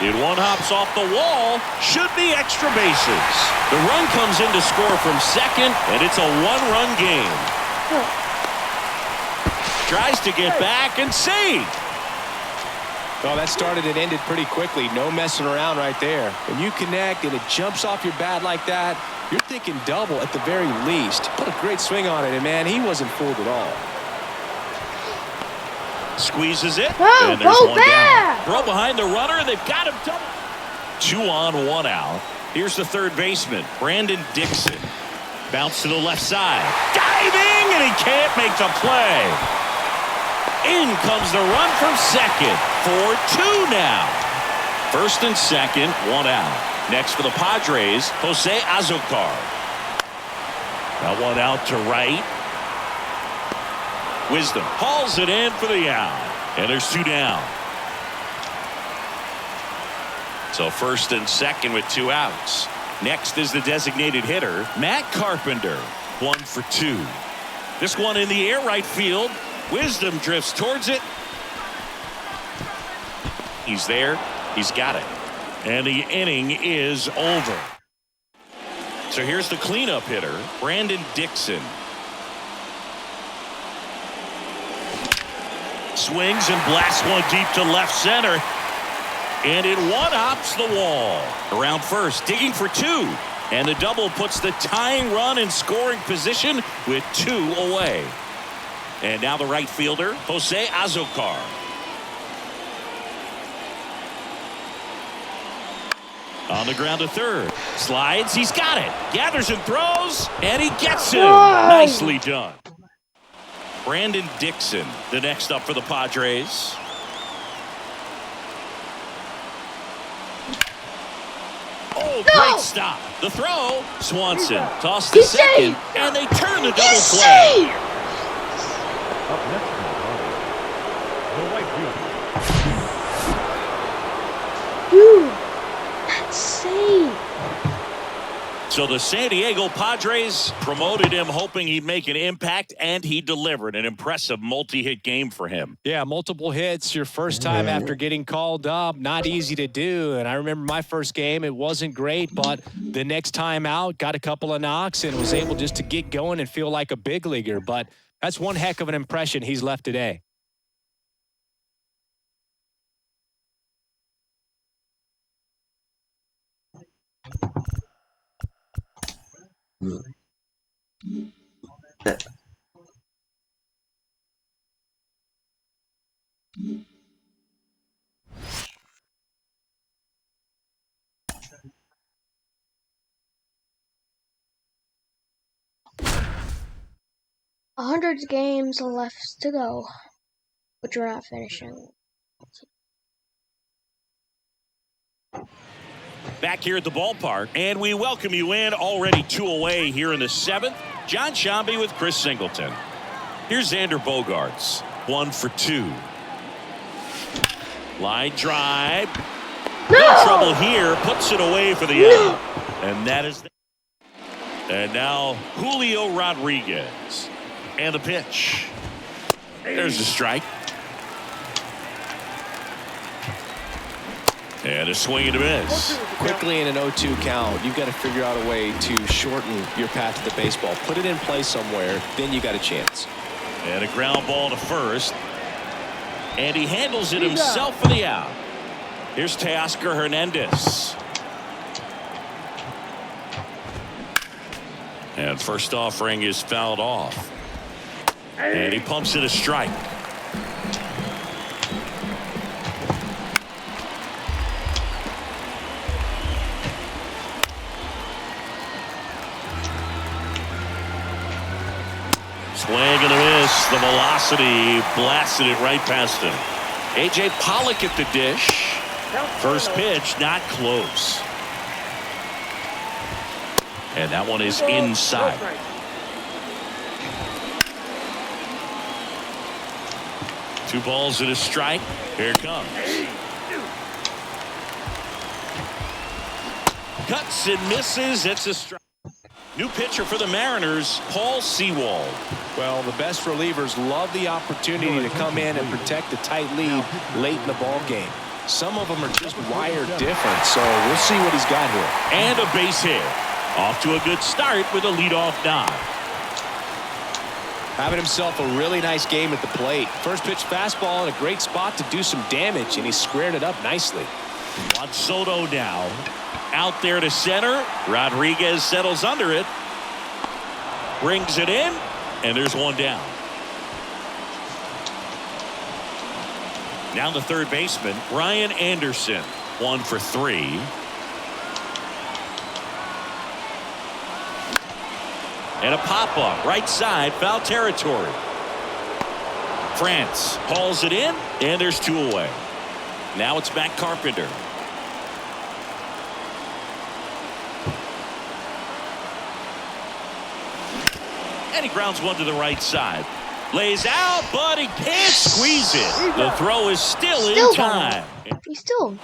D: It one hops off the wall. Should be extra bases. The run comes in to score from second, and it's a 1-run game. Tries to get back and save.
C: Well, that started and ended pretty quickly. No messing around right there. When you connect and it jumps off your bat like that, you're thinking double at the very least. Put a great swing on it, and man, he wasn't fooled at all.
D: Squeezes it.
B: Oh,
D: and there's
B: go
D: one
B: back!
D: down. Throw behind the runner, and they've got him double. 2 on, 1 out. Here's the third baseman, Brandon Dixon. Bounce to the left side. Diving, and he can't make the play. In comes the run from second. 4-2 now. First and second, 1 out. Next for the Padres, Jose Azocar. That one out to right. Wisdom hauls it in for the out. And there's 2 down. So first and second with 2 outs. Next is the designated hitter, Matt Carpenter. 1 for 2. This one in the air right field. Wisdom drifts towards it. He's there. He's got it. And the inning is over. So here's the cleanup hitter, Brandon Dixon. Swings and blasts one deep to left center. And it one-hops the wall. Around first, digging for 2. And the double puts the tying run in scoring position with 2 away. And now the right fielder, Jose Azocar. On the ground to third. Slides. He's got it. Gathers and throws. And he gets him.
B: Whoa.
D: Nicely done. Brandon Dixon, the next up for the Padres. Oh, great stop. The throw. Swanson tossed to second. And they turn the double play.
E: Up next to the body, the right fielder.
B: Dude, that's safe.
D: So the San Diego Padres promoted him, hoping he'd make an impact, and he delivered. An impressive multi-hit game for him.
C: Yeah, multiple hits your first time after getting called up. Not easy to do. And I remember my first game, it wasn't great, but the next time out, got a couple of knocks and was able just to get going and feel like a big leaguer. But that's one heck of an impression he's left today.
B: A 100 games left to go, but you're not finishing.
D: Back here at the ballpark, and we welcome you in. Already 2 away here in the 7th. John Shambi with Chris Singleton. Here's Xander Bogaerts. 1 for 2. Line drive. No trouble here. Puts it away for the out. And that is. And now Julio Rodriguez. And the pitch. There's the strike. And a swing and a miss.
C: Quickly in an 0-2 count, you've got to figure out a way to shorten your path to the baseball. Put it in play somewhere, then you got a chance.
D: And a ground ball to first. And he handles it himself for the out. Here's Teoscar Hernandez. And first offering is fouled off. And he pumps it a strike. Swing and a miss. The velocity blasted it right past him. A.J. Pollock at the dish. First pitch, not close. And that one is inside. Two balls and a strike. Here it comes. Cuts and misses. It's a strike. New pitcher for the Mariners, Paul Sewald.
C: Well, the best relievers love the opportunity to come in and protect the tight lead late in the ball game. Some of them are just wired different, so we'll see what he's got here.
D: And a base hit. Off to a good start with a leadoff nod.
C: Having himself a really nice game at the plate. First pitch fastball in a great spot to do some damage, and he squared it up nicely.
D: Juan Soto now. Out there to center. Rodriguez settles under it. Brings it in. And there's one down. Now the third baseman, Ryan Anderson. 1 for 3. And a pop-up. Right side. Foul territory. France hauls it in. And there's 2 away. Now it's Matt Carpenter. And he grounds one to the right side. Lays out, but he can't squeeze it. The throw is still in time.
B: He's still.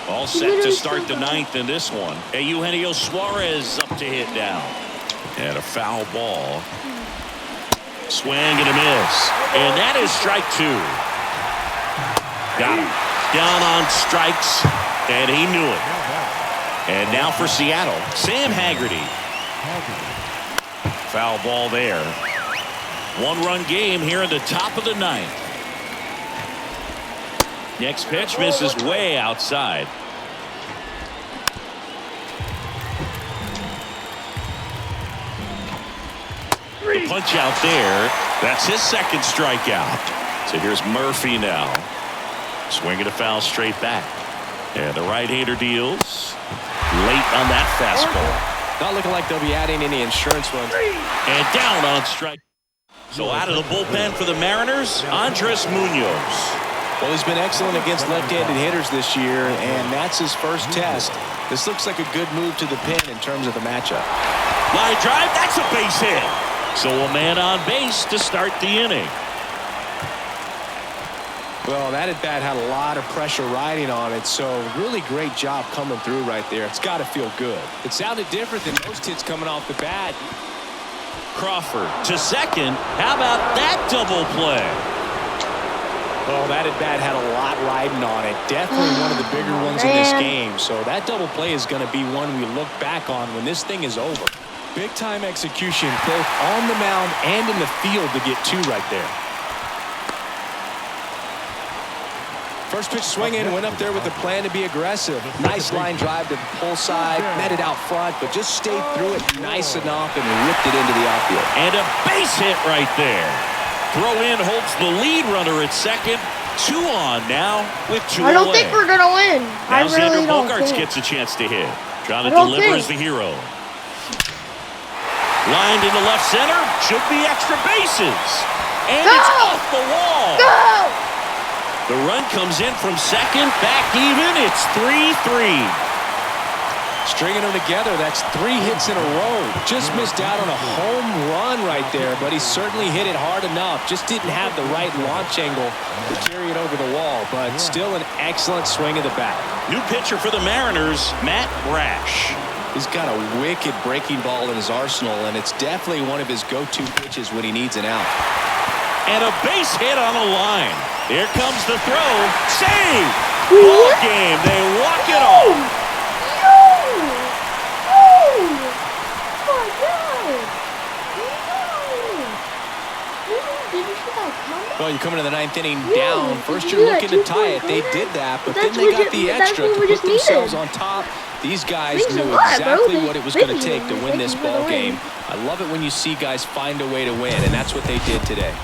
D: All set to start the 9th in this one. Eugenio Suarez up to hit down. And a foul ball. Swing and a miss. And that is strike 2. Got him. Down on strikes. And he knew it. And now for Seattle, Sam Haggerty. Foul ball there. 1-run game here in the top of the 9th. Next pitch misses way outside. The punch out there. That's his second strikeout. So here's Murphy now. Swinging a foul straight back. And the right-hander deals. Late on that fastball.
C: Not looking like they'll be adding any insurance runs.
D: And down on strike. So out of the bullpen for the Mariners, Andres Munoz.
C: Well, he's been excellent against left-handed hitters this year, and that's his first test. This looks like a good move to the pin in terms of the matchup.
D: Line drive, that's a base hit. So a man on base to start the inning.
C: Well, that at-bat had a lot of pressure riding on it, so really great job coming through right there. It's got to feel good. It sounded different than most hits coming off the bat.
D: Crawford to second. How about that double play?
C: Well, that at-bat had a lot riding on it. Definitely one of the bigger ones in this game. So that double play is going to be one we look back on when this thing is over. Big-time execution both on the mound and in the field to get 2 right there. First pitch swinging, went up there with the plan to be aggressive. Nice line drive to the pull side, met it out front, but just stayed through it nice enough and ripped it into the outfield.
D: And a base hit right there. Throw in holds the lead runner at second. 2 on now with 2 away.
B: I don't think we're going to win.
D: Now
B: I really
D: Xander
B: don't
D: Bogaerts
B: think.
D: gets a chance to hit. Trying to deliver as the hero. Lined into left center. Should be extra bases. And it's off the wall.
B: Go!
D: The run comes in from second. Back even. It's 3-3.
C: Stringing them together, that's 3 hits in a row. Just missed out on a home run right there, but he certainly hit it hard enough. Just didn't have the right launch angle to carry it over the wall, but still an excellent swing of the bat.
D: New pitcher for the Mariners, Matt Brash.
C: He's got a wicked breaking ball in his arsenal, and it's definitely one of his go-to pitches when he needs an out.
D: And a base hit on the line. Here comes the throw. Save! Ball game. They walk it off.
B: Did you see that coming?
C: Well, Well, you come into the 9th inning
B: Yeah,
C: down.
B: did
C: First,
B: you
C: you're
B: do that
C: looking to tie
B: 2-point
C: it. They
B: comeback?
C: did that, but
B: But
C: then
B: that's
C: they
B: what
C: got the
B: that's
C: extra
B: what
C: to
B: we
C: put
B: just
C: themselves
B: needed.
C: on top. These guys
B: Thanks a
C: knew
B: lot, bro.
C: exactly what it was going to take to win
B: Thank
C: this
B: you for the
C: ball
B: win.
C: game. I love it when you see guys find a way to win, and that's what they did today.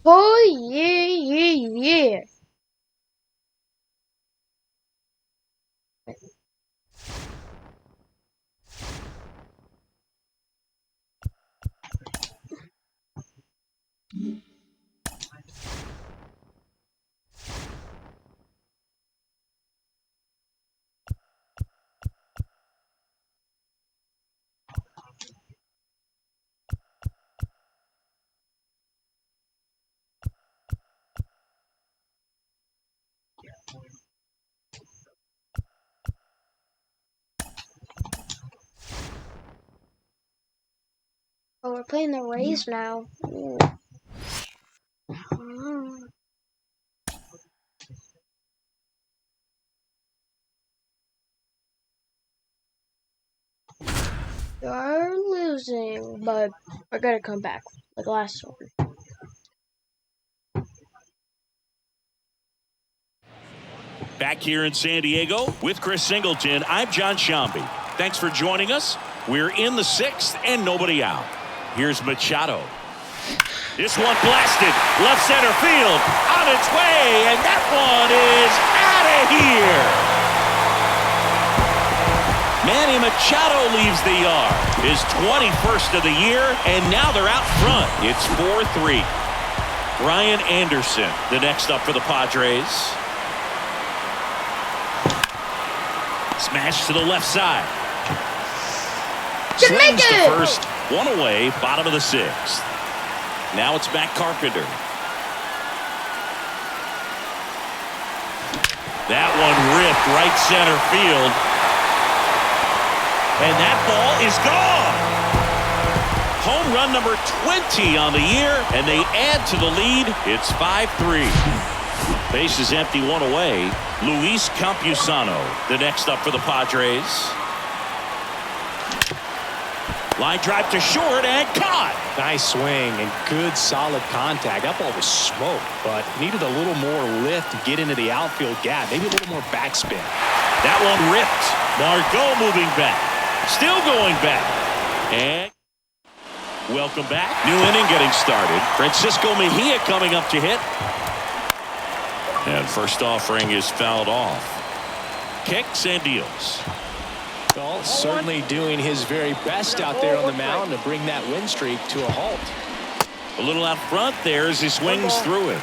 B: Oh yeah, yeah, yeah. Oh, we're playing the Rays now. Ooh. You're losing, but we're gonna come back like last one.
D: Back here in San Diego with Chris Singleton, I'm John Shambi. Thanks for joining us. We're in the 6th and nobody out. Here's Machado. This one blasted left center field on its way, and that one is out of here. Manny Machado leaves the yard. His 21st of the year, and now they're out front. It's 4-3. Brian Anderson, the next up for the Padres. Smash to the left side. Swings to first. One away, bottom of the 6th. Now it's Matt Carpenter. That one ripped right center field. And that ball is gone. Home run number 20 on the year, and they add to the lead. It's 5-3. Base is empty, one away. Luis Campusano, the next up for the Padres. Line drive to short and caught.
C: Nice swing and good solid contact. That ball was smoked, but needed a little more lift to get into the outfield gap. Maybe a little more backspin.
D: That one ripped. Margot moving back. Still going back. And welcome back. New inning getting started. Francisco Mejia coming up to hit. And first offering is fouled off. Kicks and deals.
C: Well, certainly doing his very best out there on the mound to bring that win streak to a halt.
D: A little out front there as he swings through it.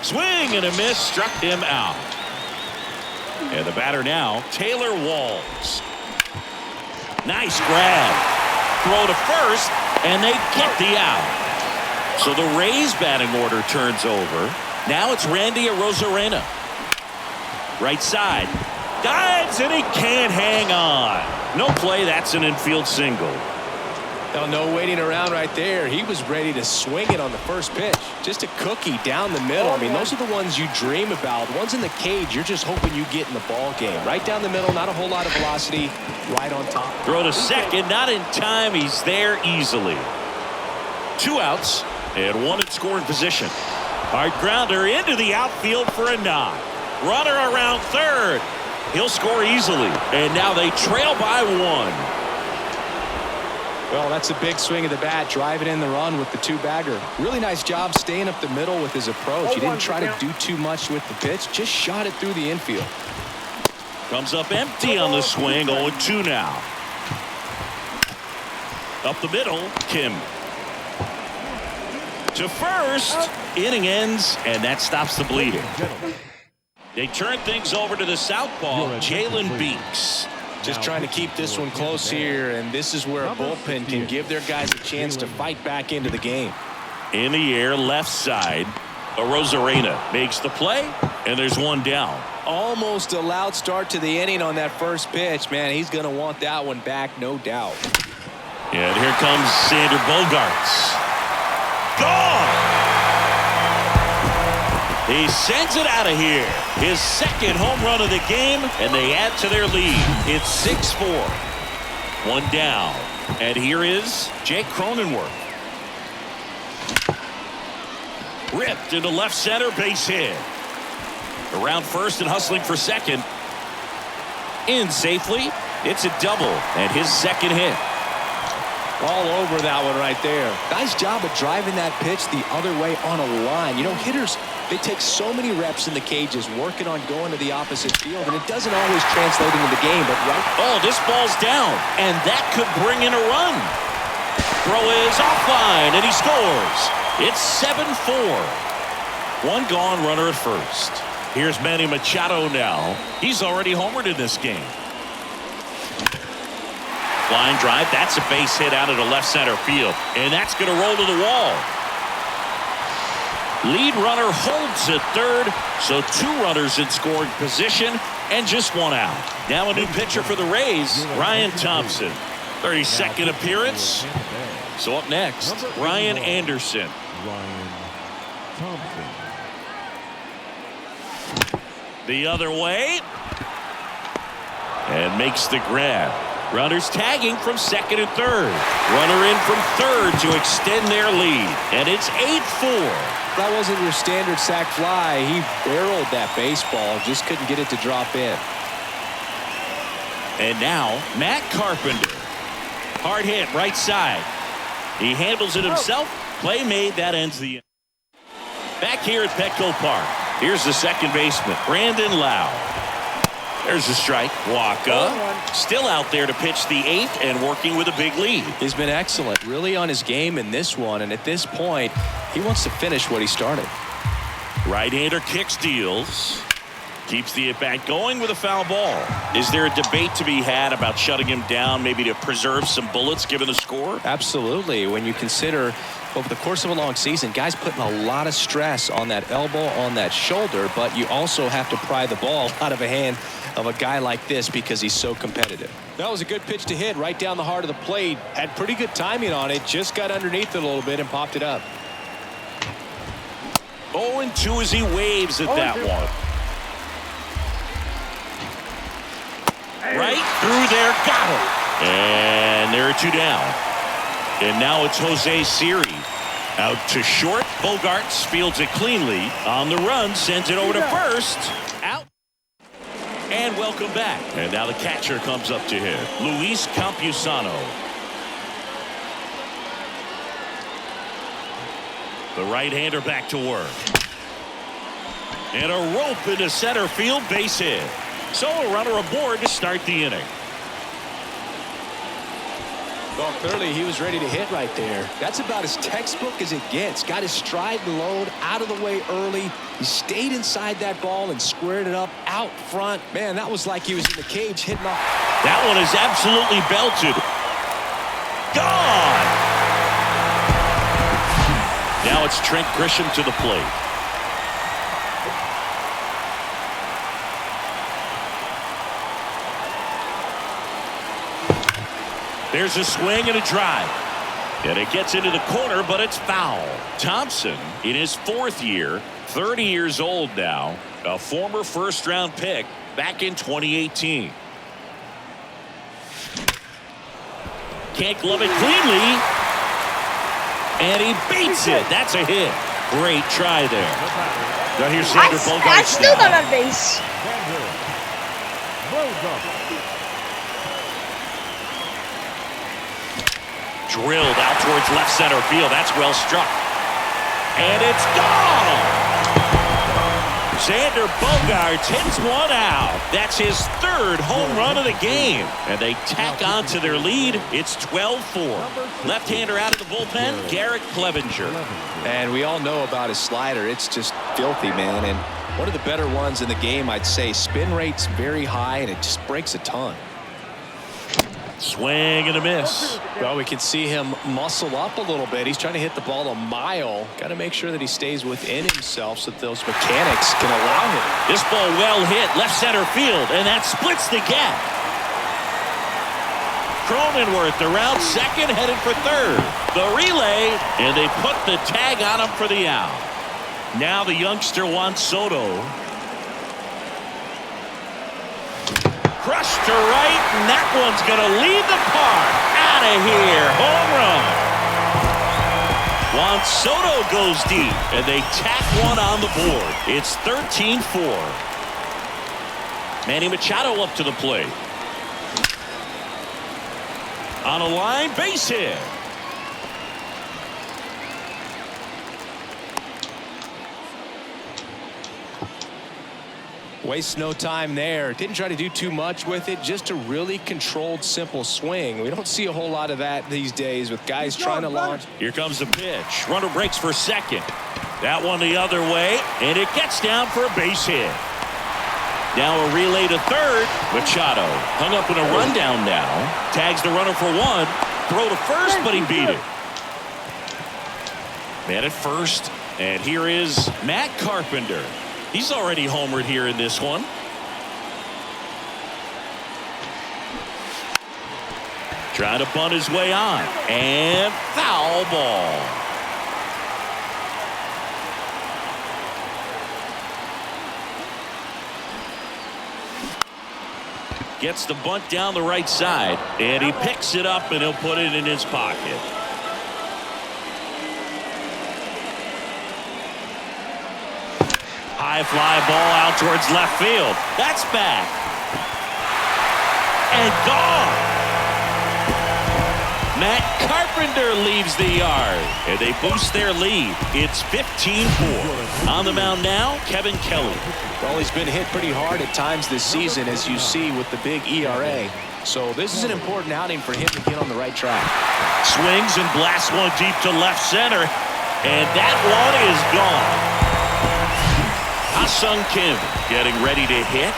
D: Swing and a miss, struck him out. And the batter now, Taylor Walls. Nice grab. Throw to first, and they get the out. So the Rays batting order turns over. Now it's Randy Arozarena. Right side. Dives, and he can't hang on. No play, that's an infield single.
C: Now, no waiting around right there. He was ready to swing it on the first pitch. Just a cookie down the middle. I mean, those are the ones you dream about. The ones in the cage, you're just hoping you get in the ball game. Right down the middle, not a whole lot of velocity. Right on top.
D: Throw to second, not in time. He's there easily. 2 outs and 1 in scoring position. Hard grounder into the outfield for a knock. Runner around third. He'll score easily. And now they trail by 1.
C: Well, that's a big swing of the bat, driving in the run with the 2-bagger. Really nice job staying up the middle with his approach. He didn't try to do too much with the pitch, just shot it through the infield.
D: Comes up empty on the swing, 0-2 now. Up the middle, Kim. To first, inning ends, and that stops the bleeding. They turn things over to the southpaw, Jalen Beeks.
C: Just trying to keep this one close here, and this is where a bullpen can give their guys a chance to fight back into the game.
D: In the air, left side. Rosarena makes the play, and there's one down.
C: Almost a loud start to the inning on that first pitch. Man, he's going to want that one back, no doubt.
D: And here comes Xander Bogaerts. Gone! He sends it out of here. His second home run of the game, and they add to their lead. It's 6-4. One down. And here is Jake Cronenworth. Ripped into left center, base hit. Around first and hustling for second. In safely. It's a double and his second hit.
C: All over that one right there. Nice job of driving that pitch the other way on a line. You know, hitters, they take so many reps in the cages working on going to the opposite field, and it doesn't always translate into the game, but right.
D: Oh, this ball's down, and that could bring in a run. Throw is offline, and he scores. It's 7-4. One gone, runner at first. Here's Manny Machado now. He's already homered in this game. Line drive, that's a base hit out of the left center field, and that's going to roll to the wall. Lead runner holds at third, so 2 runners in scoring position and just 1 out. Now a new pitcher for the Rays, Ryan Thompson. 32nd appearance. So up next, Ryan Anderson.
E: Ryan Thompson.
D: The other way. And makes the grab. Runners tagging from second and third. Runner in from third to extend their lead. And it's 8-4.
C: That wasn't your standard sac fly. He barreled that baseball, just couldn't get it to drop in.
D: And now, Matt Carpenter. Hard hit, right side. He handles it himself. Play made, that ends the inning. Back here at Petco Park. Here's the second baseman, Brandon Lau. There's a strike. Waka still out there to pitch the 8th and working with a big lead.
C: He's been excellent, really on his game in this one, and at this point, he wants to finish what he started.
D: Right-hander kicks, deals. Keeps the at-bat going with a foul ball. Is there a debate to be had about shutting him down, maybe to preserve some bullets given the score?
C: Absolutely. When you consider over the course of a long season, guys putting a lot of stress on that elbow, on that shoulder, but you also have to pry the ball out of a hand of a guy like this because he's so competitive. That was a good pitch to hit right down the heart of the plate. Had pretty good timing on it. Just got underneath it a little bit and popped it up.
D: 0-2 as he waves at that one. Right through there, got him. And there are 2 down. And now it's Jose Siri. Out to short. Bogaerts fields it cleanly. On the run, sends it over to first. Out. And welcome back. And now the catcher comes up to him. Luis Campusano. The right-hander back to work. And a rope into center field, base hit. So a runner aboard to start the inning.
C: Well, clearly he was ready to hit right there. That's about as textbook as it gets. Got his stride and load out of the way early. He stayed inside that ball and squared it up out front. Man, that was like he was in the cage hitting off.
D: That one is absolutely belted. Gone! Now it's Trent Grisham to the plate. There's a swing and a drive. And it gets into the corner, but it's foul. Thompson, in his 4th year, 30 years old now, a former first-round pick back in 2018. Can't glove it cleanly. And he beats it. That's a hit. Great try there. Now here's Xander Bogaerts.
B: I still got on base.
D: Drilled out towards left center field. That's well struck. And it's gone! Xander Bogaerts hits one out. That's his 3rd home run of the game. And they tack on to their lead. It's 12-4. Left-hander out of the bullpen, Garrett Clevenger.
C: And we all know about his slider. It's just filthy, man. And one of the better ones in the game, I'd say. Spin rate's very high, and it just breaks a ton.
D: Swing and a miss.
C: Well, we can see him muscle up a little bit. He's trying to hit the ball a mile. Got to make sure that he stays within himself so that those mechanics can allow him.
D: This ball well hit left center field, and that splits the gap. Cronenworth around second, headed for third. The relay, and they put the tag on him for the out. Now the youngster Juan Soto. Crushed to right, and that one's going to leave the park. Out of here. Home run. Juan Soto goes deep, and they tack one on the board. It's 13-4. Manny Machado up to the plate. On a line, base hit.
C: Waste no time there. Didn't try to do too much with it. Just a really controlled, simple swing. We don't see a whole lot of that these days with guys trying to launch.
D: Here comes the pitch. Runner breaks for second. That one the other way, and it gets down for a base hit. Now a relay to third. Machado hung up in a rundown now. Tags the runner for one. Throw to first, but he beat it. Man at first, and here is Matt Carpenter. He's already homered here in this one. Trying to bunt his way on. And foul ball. Gets the bunt down the right side. And he picks it up and he'll put it in his pocket. High fly ball out towards left field. That's back. And gone. Matt Carpenter leaves the yard. And they boost their lead. It's 15-4. On the mound now, Kevin Kelly.
C: Well, he's been hit pretty hard at times this season, as you see with the big ERA. So this is an important outing for him to get on the right track.
D: Swings and blasts one deep to left center. And that one is gone. Ha-Sung Kim getting ready to hit.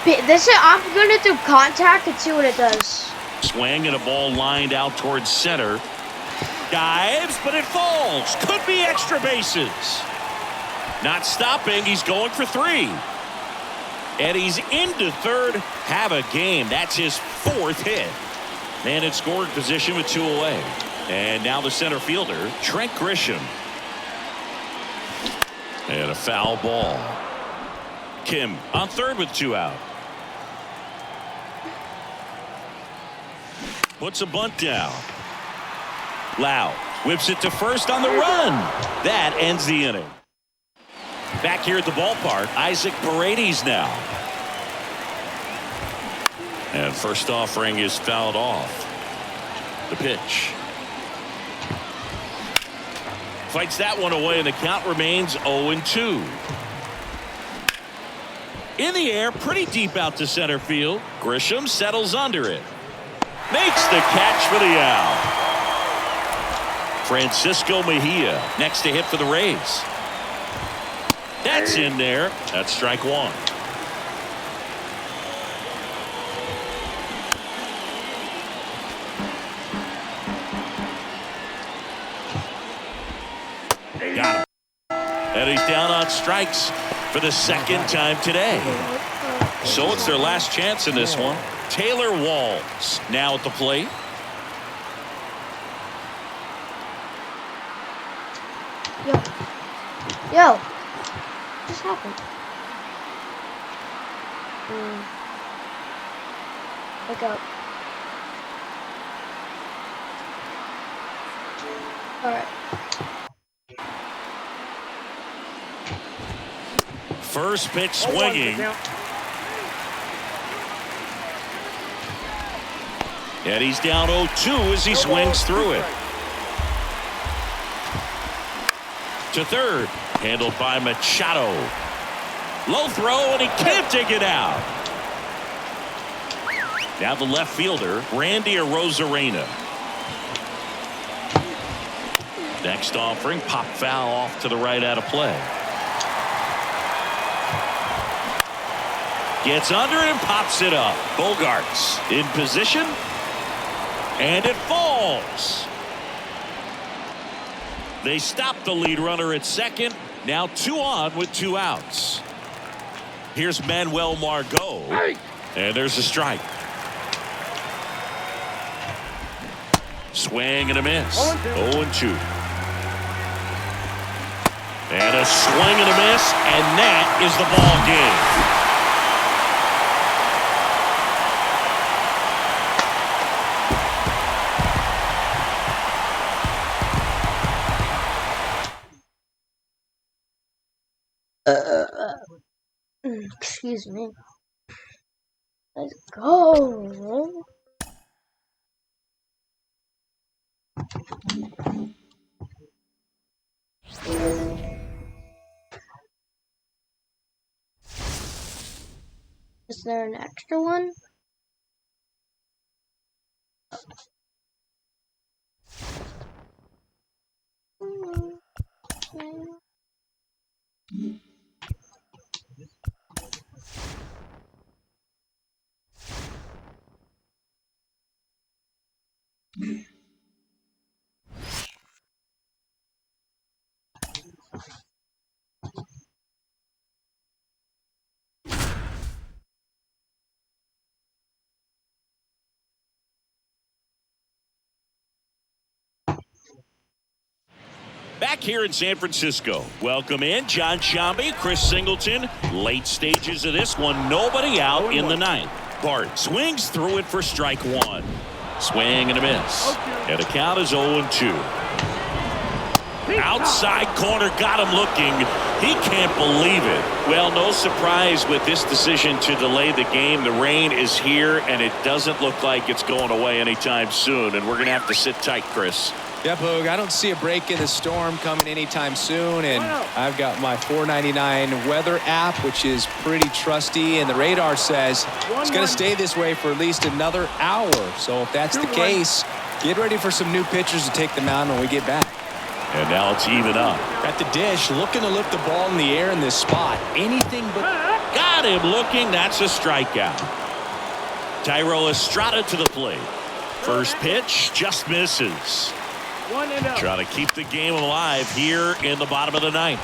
B: I'm gonna do contact and see what it does.
D: Swing and a ball lined out towards center. Dives, but it falls. Could be extra bases. Not stopping. He's going for three. And he's into third. Have a game. That's his fourth hit. Man in scoring position with two away. And now the center fielder, Trent Grisham. And a foul ball. Kim on third with two out. Puts a bunt down. Lau whips it to first on the run. That ends the inning. Back here at the ballpark, Isaac Paredes now. And first offering is fouled off. The pitch. Fights that one away, and the count remains 0-2. In the air, pretty deep out to center field. Grisham settles under it. Makes the catch for the out. Francisco Mejia next to hit for the Rays. That's in there. That's strike one. Got him. And he's down on strikes for the second time today. So it's their last chance in this one. Taylor Walls now at the plate.
B: Yo. What just happened? Wake up. Alright.
D: First pitch swinging. And he's down 0-2 as he swings through it. To third. Handled by Machado. Low throw, and he can't dig it out. Now the left fielder, Randy Arozarena. Next offering, pop foul off to the right out of play. Gets under it and pops it up. Bogarts in position. And it falls. They stop the lead runner at second. Now 2 on with 2 outs. Here's Manuel Margot. And there's a strike. Swing and a miss. 0-2. And a swing and a miss, and that is the ball game.
B: Excuse me. Let's go. Is there an extra one?
D: Back here in San Francisco, welcome in John Sciambi, Chris Singleton. Late stages of this one, nobody out in the ninth. Bart swings through it for strike 1. Swing and a miss. And the count is 0-2. Outside corner, got him looking. He can't believe it. Well, no surprise with this decision to delay the game. The rain is here, and it doesn't look like it's going away anytime soon. And we're going to have to sit tight, Chris.
C: Yep, Hoog, I don't see a break in the storm coming anytime soon, and I've got my $4.99 weather app, which is pretty trusty, and the radar says it's going to stay this way for at least another hour. So if that's the case, get ready for some new pitchers to take the mound when we get back.
D: And now it's even up.
C: At the dish, looking to lift the ball in the air in this spot. Anything but...
D: Got him looking. That's a strikeout. Thairo Estrada to the plate. First pitch just misses. Trying to keep the game alive here in the bottom of the ninth.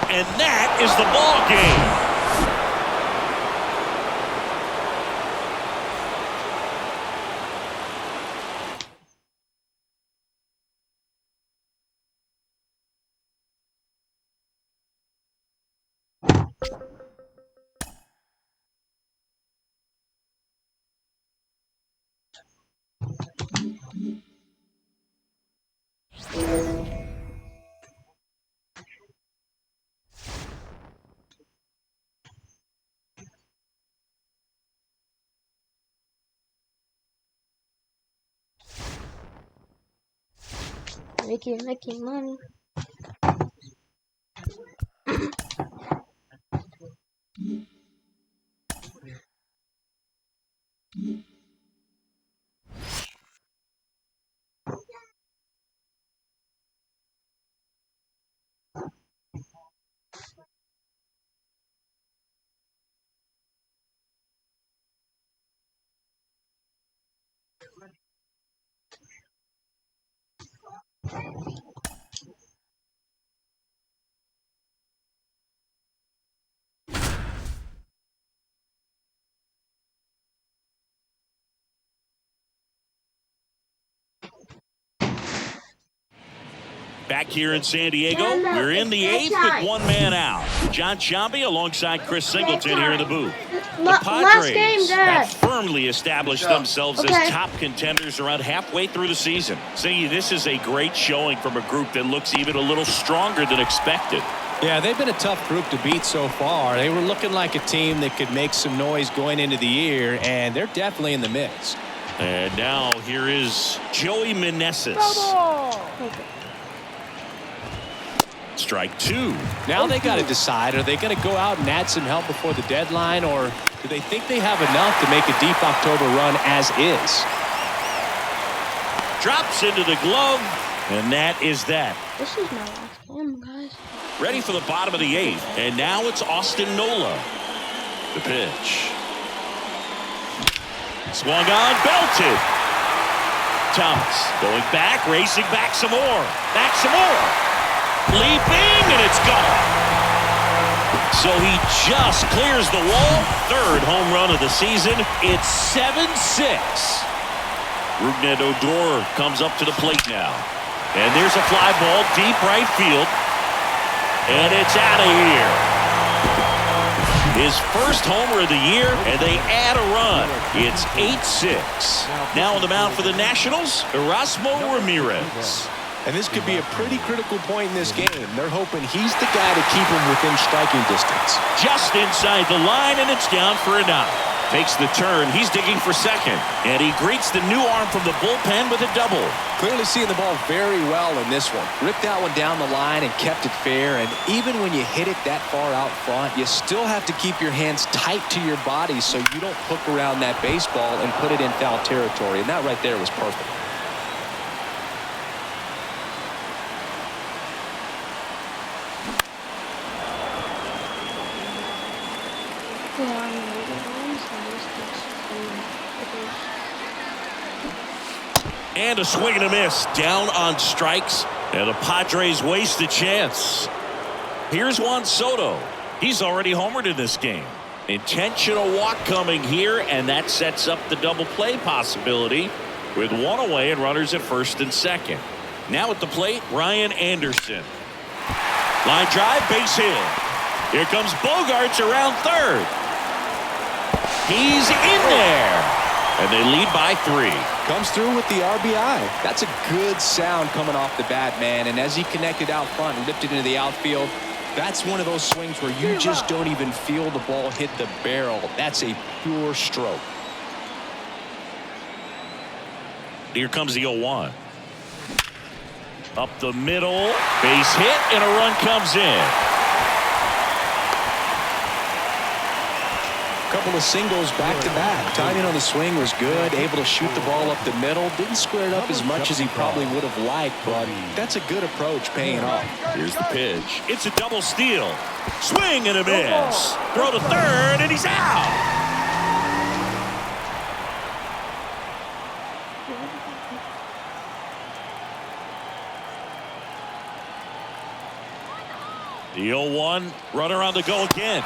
D: And that is the ball game.
B: Making money.
D: Back here in San Diego, we're in the 8th with 1 man out. John Sciambi alongside Chris Singleton here in the booth. The Padres have firmly established themselves as top contenders around halfway through the season. See, this is a great showing from a group that looks even a little stronger than expected.
C: Yeah, they've been a tough group to beat so far. They were looking like a team that could make some noise going into the year, and they're definitely in the mix.
D: And now here is Joey Meneses. Strike 2.
C: Now they got to decide, are they going to go out and add some help before the deadline, or do they think they have enough to make a deep October run as is?
D: Drops into the glove, and that is that.
B: This is my last game, guys.
D: Ready for the bottom of the 8th, and now it's Austin Nola. The pitch. Swung on, belted. Thomas going back, racing back some more. Back some more. Leaping, and it's gone. So he just clears the wall. Third home run of the season. It's 7-6. Rougned Odor comes up to the plate now. And there's a fly ball deep right field. And it's out of here. His first homer of the year, and they add a run. It's 8-6. Now on the mound for the Nationals, Erasmo Ramirez.
C: And this could be a pretty critical point in this game. They're hoping he's the guy to keep him within striking distance.
D: Just inside the line, and it's down for a knock. Takes the turn. He's digging for second. And he greets the new arm from the bullpen with a double.
C: Clearly seeing the ball very well in this one. Ripped that one down the line and kept it fair. And even when you hit it that far out front, you still have to keep your hands tight to your body so you don't hook around that baseball and put it in foul territory. And that right there was perfect.
D: And a swing and a miss. Down on strikes. And the Padres waste a chance. Here's Juan Soto. He's already homered in this game. Intentional walk coming here, and that sets up the double play possibility with one away and runners at first and second. Now at the plate, Ryan Anderson. Line drive, base hit. Here comes Bogarts around third. He's in there. And they lead by 3.
C: Comes through with the RBI. That's a good sound coming off the bat, man. And as he connected out front and lifted into the outfield, that's one of those swings where you just don't even feel the ball hit the barrel. That's a pure stroke.
D: Here comes the 0-1. Up the middle. Base hit, and a run comes in.
C: Couple of singles back-to-back. Timing on the swing was good. Able to shoot the ball up the middle. Didn't square it up as much as he probably would have liked, but that's a good approach paying off.
D: Here's the pitch. It's a double steal. Swing and a miss. Throw to third, and he's out. The 0-1. Runner on the go again.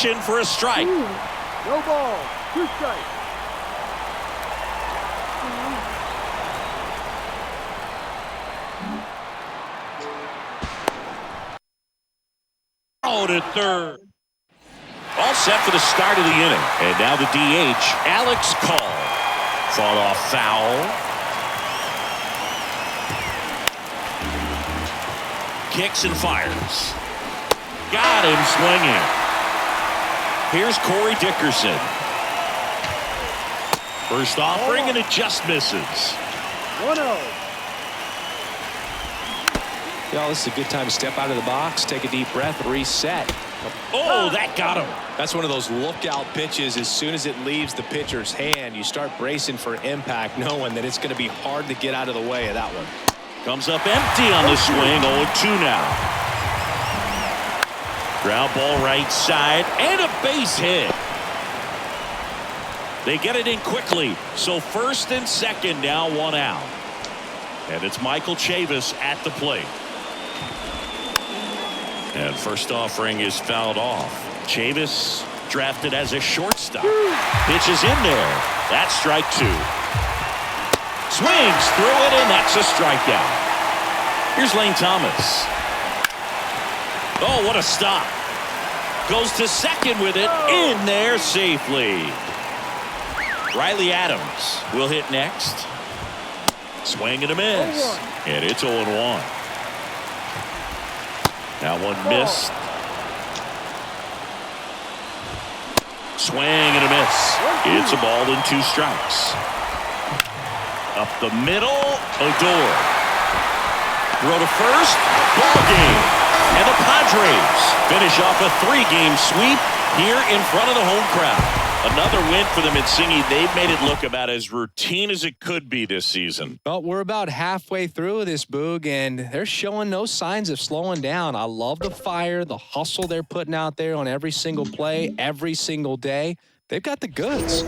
D: In for a strike.
E: No ball. 2 strikes.
D: Out at third. All set for the start of the inning. And now the DH, Alex Call. Fought off foul. Kicks and fires. Got him swinging. Here's Corey Dickerson. First offering, and it just misses.
E: 1-0.
C: Y'all, this is a good time to step out of the box, take a deep breath, reset.
D: Oh, that got him.
C: That's one of those lookout pitches. As soon as it leaves the pitcher's hand, you start bracing for impact, knowing that it's going to be hard to get out of the way of that one.
D: Comes up empty on the swing. 0-2 now. Ground ball right side, and a base hit. They get it in quickly. So first and second, now 1 out. And it's Michael Chavis at the plate. And first offering is fouled off. Chavis drafted as a shortstop. Pitches in there. That's strike 2. Swings through it, and that's a strikeout. Here's Lane Thomas. Oh, what a stop. Goes to second with it. In there safely. Riley Adams will hit next. Swing and a miss. And it's 0-1. Now one missed. Swing and a miss. It's a ball and 2 strikes. Up the middle, Odor. Throw to first. Ball game. And the Padres finish off a 3-game sweep here in front of the home crowd. Another win for them at Singy. They've made it look about as routine as it could be this season.
C: Well, we're about halfway through this, Boog, and they're showing no signs of slowing down. I love the fire, the hustle they're putting out there on every single play, every single day. They've got the goods.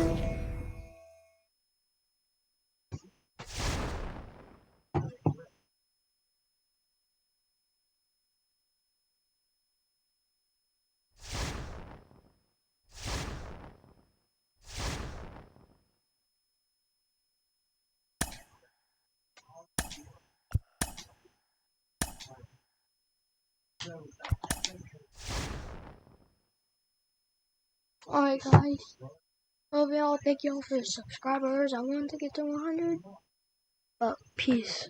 B: Alright, guys. Love y'all. Thank y'all for the subscribers. I wanted to get to 100. But peace.